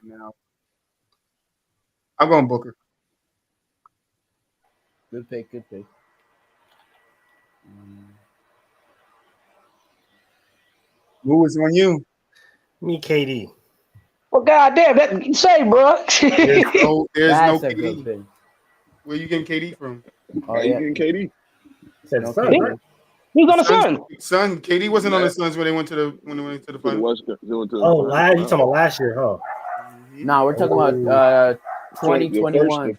And now I'm going Booker. Good pick. Who is on you? Me, KD. Well, goddamn, that say, bro. There's no That's a good KD. pick. Where you getting KD from? How you getting KD? Said No, Sun, KD. right? He's on the Suns. Son, KD wasn't on the Suns when they went to the final. Oh, you talking about last year, huh? No, we're talking about 2021.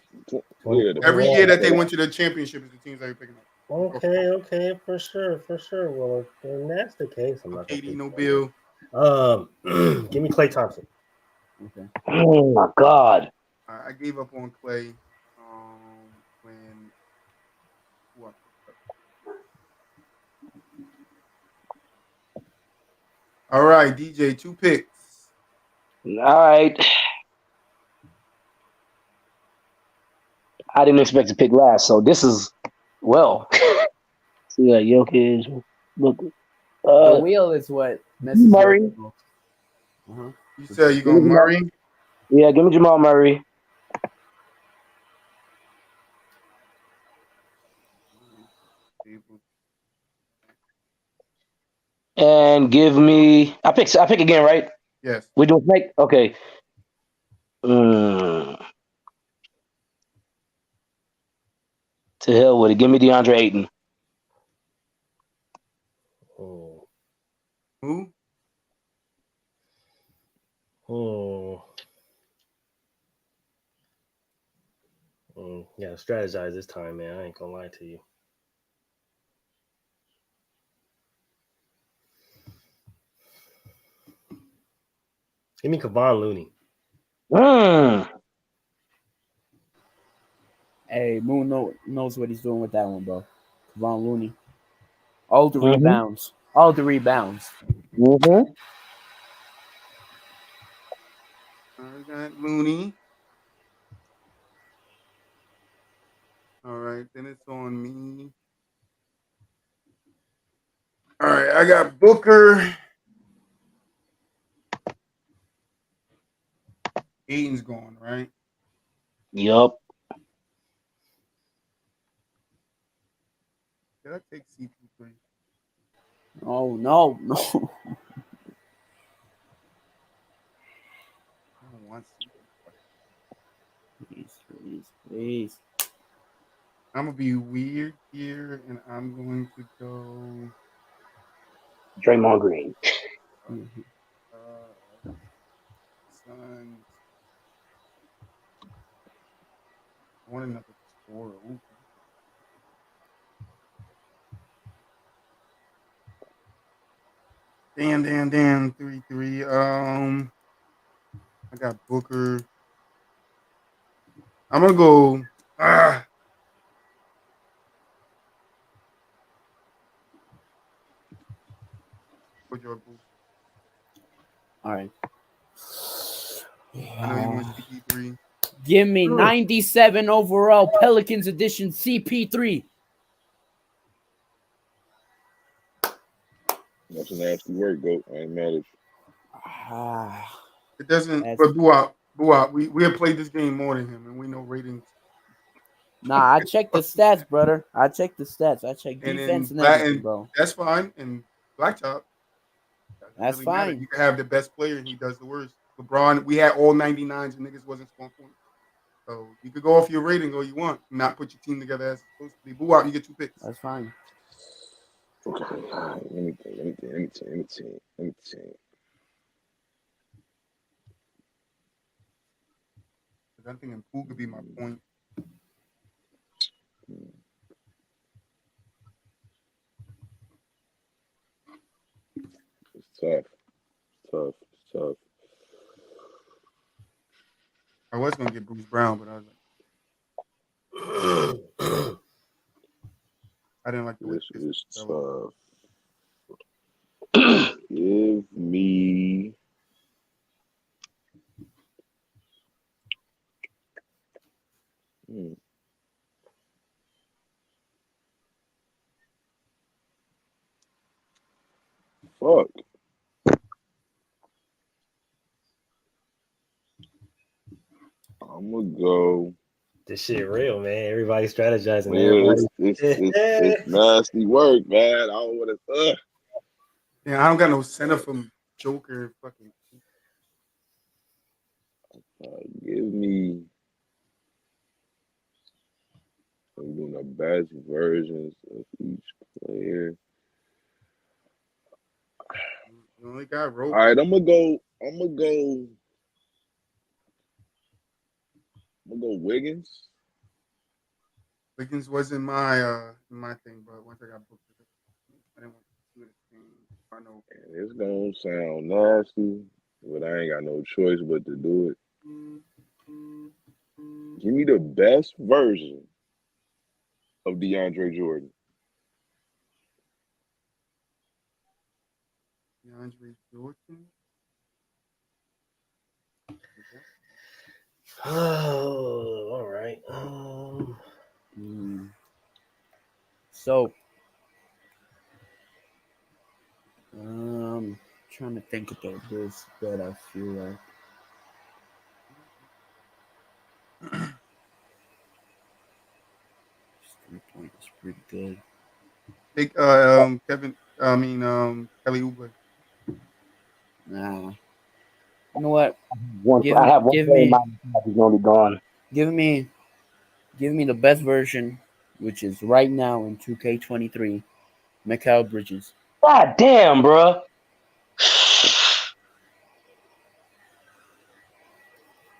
Every year that they went to the championship is the teams that you're picking up. Okay, for sure. Well, then that's the case. I'm not KD, no Bill. Give me Klay Thompson. Okay. Oh my God. I gave up on Clay when. All right, DJ, 2 picks. All right. I didn't expect to pick last, so this is so you got Jokic. Look, The wheel is what messes Murray. up. Uh-huh. You said you going Murray? Yeah, give me Jamal Murray. And give me. I pick again, right? Yes. We doing snake? Okay. To hell with it. Give me DeAndre Ayton. Oh. Who? Yeah, strategize this time, man. I ain't gonna lie to you. Give me Kevon Looney. Hey, Moon knows what he's doing with that one, bro. Kevon Looney. All the rebounds. All the rebounds. Mm-hmm. I got Looney. All right, then it's on me. All right, I got Booker. Aiden's gone, right? Yup. Did I take CP3? Oh, no. I don't want CP3. Please. I'm going to be weird here, and I'm going to go... Draymond Green. Suns. I want another scorer. Ooh. Damn. 3-3. I got Booker. I'm gonna go. Put your Booker. All right. I know you want CP3. Give me 97 overall Pelicans edition CP3. That's a nasty work, Goat. I ain't mad at you. It doesn't. But Buap, we have played this game more than him, and we know ratings. Nah, I checked the stats, brother. I checked defense and everything, bro. That's fine. And Blacktop. That's really fine. Matter. You can have the best player, and he does the worst. LeBron, we had all 99s, and niggas wasn't scoring points. So you could go off your rating all you want, not put your team together as it's supposed to be. Buap, you get 2 picks. That's fine. Okay, all right. Let me think. I'm thinking Poole could be my point. It's tough. I was gonna get Bruce Brown, but I was like, I didn't like the way this is tough. Give me. Fuck. I'm gonna go. This shit real, man. Everybody's strategizing. It's nasty work, man. I don't want to. Yeah, I don't got no center from Joker. Fucking. Give me. I'm doing the best versions of each player. You only got rope. All right, I'm gonna go Wiggins. Wiggins wasn't my thing, but once I got booked, I didn't want to do the thing. I know. And it's gonna sound nasty, but I ain't got no choice but to do it. Give me the best version of DeAndre Jordan. DeAndre Jordan. Oh, all right. So, trying to think about this, but I feel like this 3-point is pretty good. Big Kelly Oubre. Nah. You know what? I have one player in mind. He's only gone. Give me the best version which is right now in 2K23, Mikal Bridges. God damn, bro.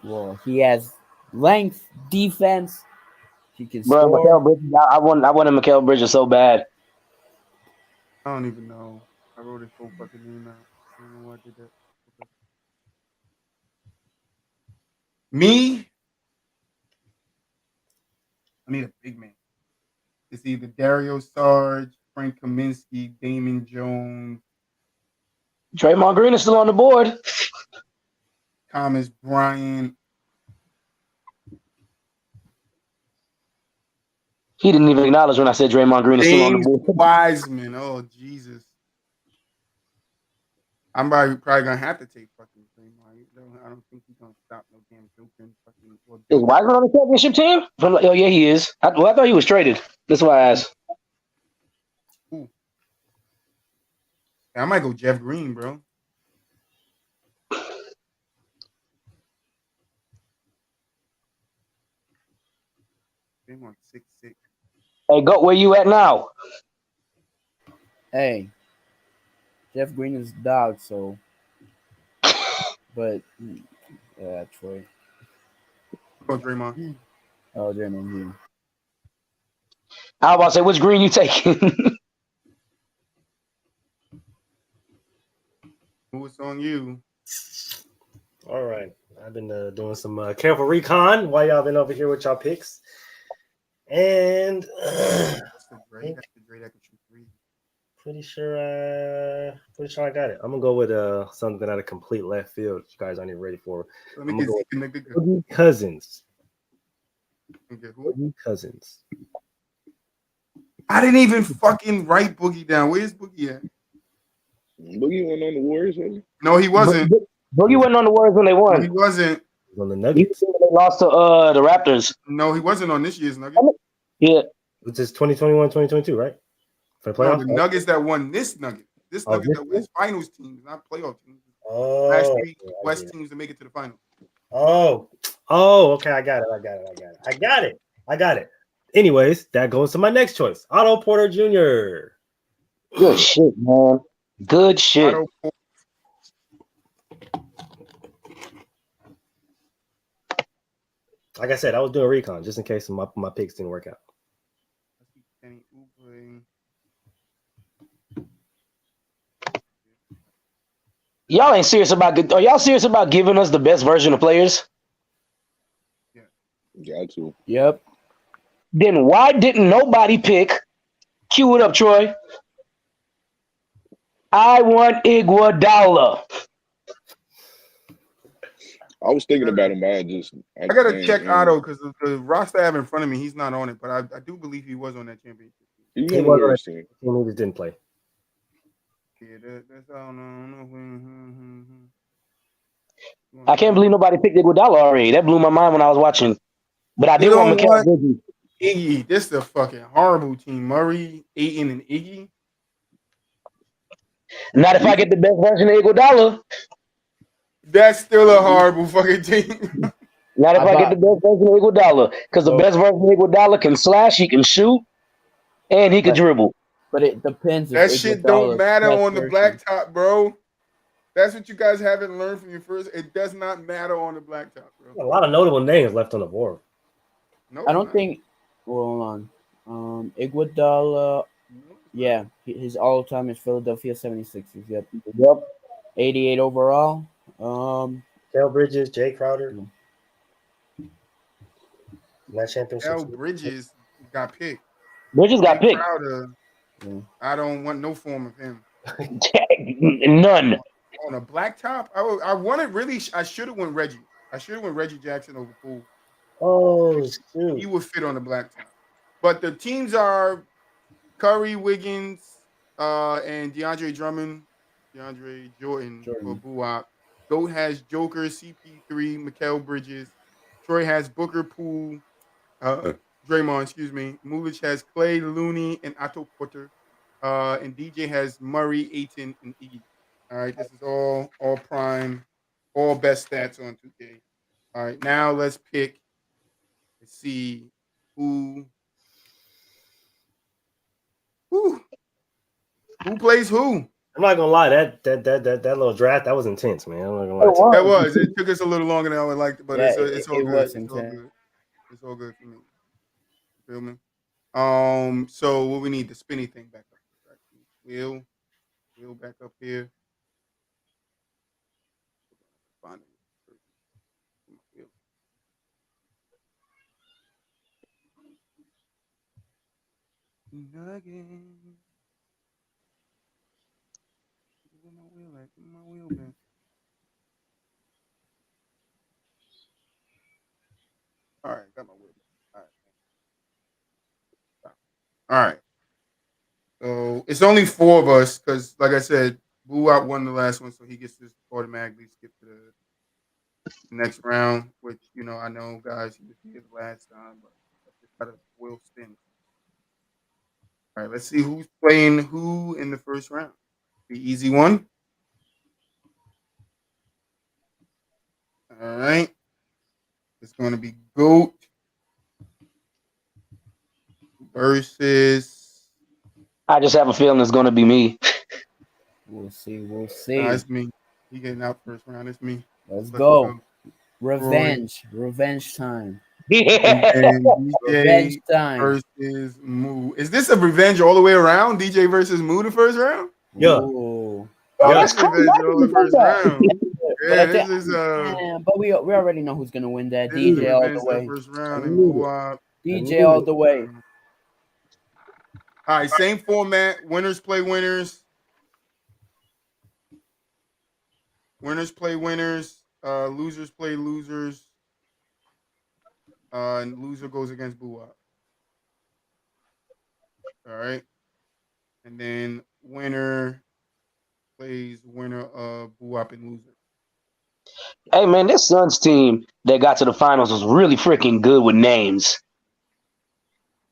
Well, he has length, defense. He can Bro, score. Mikal Bridges. I wanted Mikal Bridges so bad. I don't even know. I wrote his whole fucking name out. I don't know why I did that. Okay. Me, I need a big man. It's either Dario Sarge, Frank Kaminsky, Damon Jones, Draymond Green is still on the board. Thomas Bryant. He didn't even acknowledge when I said Draymond Green is still on the James board. Wiseman. Oh, Jesus. I'm probably gonna have to take fucking Draymond. I don't think he's gonna stop no damn Joker. Is Wiseman on the championship team? Oh yeah, he is. I thought he was traded. That's why I asked. Ooh. I might go Jeff Green, bro. They want 6'6". Hey, go where you at now? Hey, Jeff Green is dog, so. But Troy. Oh, Draymond. Oh, Draymond Green. I was about to say, which Green you taking? Who's on you? All right. I've been doing some careful recon while y'all been over here with y'all picks. And That's the great I can shoot three. pretty sure I got it. I'm gonna go with something out of complete left field. You guys aren't even ready for. Let me I'm get gonna Zeke go in the good. with Cousins. Okay, who? Boogie Cousins. I didn't even fucking write Boogie down. Where's Boogie at? Boogie went on the Warriors, wasn't No, he wasn't. Boogie wasn't on the Warriors when they No, won. he wasn't. He's on the He Nuggets. they lost to the Raptors. No, he wasn't on this year's Nuggets. Yeah. Which is 2021, 2022, right? For the No, playoffs? the Nuggets that won this Nugget. This Oh, Nugget this that won finals teams, not playoff teams. Oh, Last three okay, West teams to make it to the final. Oh, okay. I got it. Anyways, that goes to my next choice. Otto Porter Jr. Good shit, man. Good shit. Otto Porter. Like I said, I was doing recon just in case my picks didn't work out. Y'all ain't serious about. Are y'all serious about giving us the best version of players? Got to. Yep. Then why didn't nobody pick? Cue it up, Troy. I want Iguodala. I was thinking about him, but I gotta check Otto because the roster I have in front of me, he's not on it, but I do believe he was on that championship. He was on the team. He just didn't play. Yeah, that's I don't know. I can't believe nobody picked Iguodala already. That blew my mind when I was watching. But I did want Mikal Bridges. Iggy, this is a fucking horrible team. Murray, Ayton, and Iggy. Not if I get the best version of Iguodala. That's still a horrible fucking team. Not if I get the best version of Iguodala. Because the best version of Iguodala can slash, he can shoot, and he can dribble. But it depends. That shit don't matter on the blacktop, bro. That's what you guys haven't learned from your first. It does not matter on the blacktop, bro. A lot of notable names left on the board. No, I don't think. Well, hold on. Iguodala. Yeah, his all-time is Philadelphia 76ers. Yep. 88 overall. Kel Bridges, Jay Crowder. That championship. Kel Bridges got picked. Bridges got picked. Crowder, I don't want no form of him. None. On a blacktop, I wanted really. I should have went Reggie. I should have went Reggie Jackson over Poole. Oh, shoot. He would fit on the blacktop. But the teams are Curry, Wiggins, and DeAndre Drummond, DeAndre Jordan. For Buop. Goat has Joker, CP3, Mikal Bridges. Troy has Booker, Poole, Draymond, excuse me. Mulich has Clay, Looney, and Otto Porter. And DJ has Murray, Ayton, and Iggy. All right, this is all prime, all best stats on 2K. All right, now let's pick. Let's see who Who plays who? I'm not gonna lie, that little draft that was intense, man. I'm not gonna lie to you. That was. It took us a little longer than I would like, but Yeah, it's all it good. was It's all intense. good. It's all good for me. Feel me? So what we need the spinny thing back up. Wheel back up here. Find it. Wheel. Again. Where my wheel at? Where my wheel been? All right, got my wheel. All right. So it's only 4 of us because, like I said, Boo Out won the last one, so he gets to automatically skip to the next round. Which I know, guys, he was here the last time, but I just got a wheel spin. All right, let's see who's playing who in the first round. The easy one. All right. It's going to be GOAT versus. I just have a feeling it's going to be me. We'll see. We'll see. Nah, it's me. He getting out first round. It's me. Let's go. Revenge. Revenge time. And Revenge DJ time. versus Moo. Is this a revenge all the way around? DJ versus Moo the first round? Yeah. Ooh. That's revenge all the first round. Yeah, this is but we already know who's gonna win that. this is DJ all revenge the way. first round and Boo-Wop. DJ all the way. All right, same format. Winners play winners. Winners play winners. Losers play losers. And loser goes against Boo-Wop. All right. And then winner plays winner of Boo-Wop and loser. Hey, man, this Suns team that got to the finals was really freaking good with names.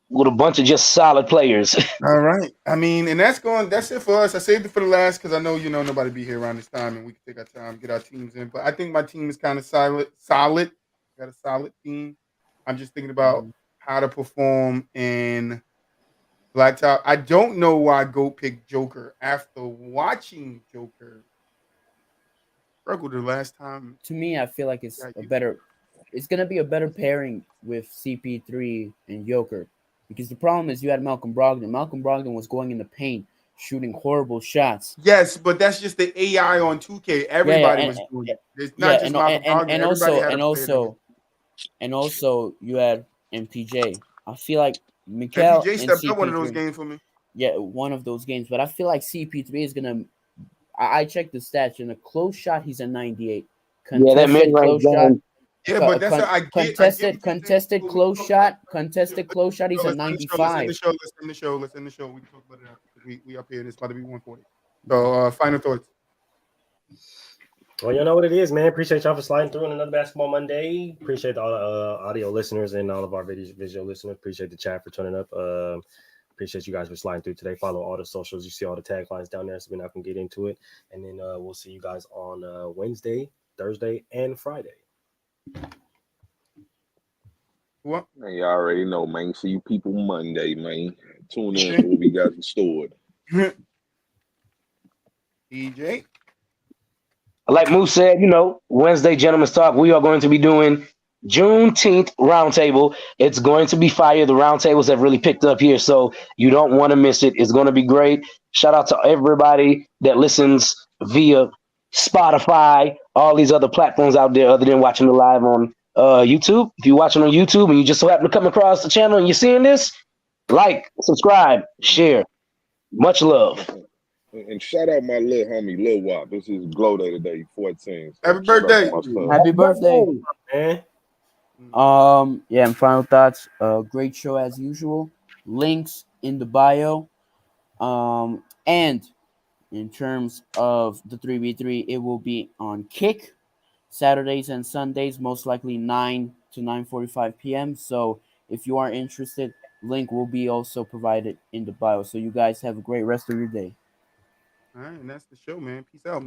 With a bunch of just solid players. All right. I mean, and that's it for us. I saved it for the last because I know nobody be here around this time and we can take our time, get our teams in. But I think my team is kind of solid. Got a solid team. I'm just thinking about how to perform in Blacktop. I don't know why GOAT picked Joker after watching Joker struggle the last time. To me, I feel like it's gonna be a better pairing with CP3 and Joker. Because the problem is you had Malcolm Brogdon. Malcolm Brogdon was going in the paint, shooting horrible shots. Yes, but that's just the AI on 2K. Everybody was doing it. It's not just Malcolm Brogdon. And also you had MPJ. I feel like Mikal MPJ and stepped CP3, up one of those games for me. Yeah, one of those games. But I feel like CP3 is gonna. I checked the stats. In a close shot, he's a 98. That mid-range game. Yeah, but that's contested close shot. He's a 95. Let's end the show. We can talk about it after. We up here and it's about to be 140. So final thoughts. Well, you know what it is, man. Appreciate y'all for sliding through on another Basketball Monday. Appreciate all the audio listeners and all of our visual listeners. Appreciate the chat for turning up. Appreciate you guys for sliding through today. Follow all the socials. You see all the taglines down there, so we're not gonna get into it. And then we'll see you guys on Wednesday, Thursday, and Friday. What? Man, you already know, man. See you people Monday, man. Tune in for what we got stored. DJ. Like Moose said, Wednesday Gentleman's Talk, we are going to be doing Juneteenth Roundtable. It's going to be fire. The roundtables have really picked up here, so you don't want to miss it. It's going to be great. Shout out to everybody that listens via Spotify, all these other platforms out there other than watching the live on YouTube. If you're watching on YouTube and you just so happen to come across the channel and you're seeing this, like, subscribe, share. Much love. And shout out my little homie, Lil Wop. This is Glow Day today, 14. Happy birthday. Happy birthday. Yeah, and final thoughts. Great show as usual. Links in the bio. And in terms of the 3v3, it will be on Kick Saturdays and Sundays, most likely 9 to 9:45 p.m. So if you are interested, link will be also provided in the bio. So you guys have a great rest of your day. All right, and that's the show, man. Peace out.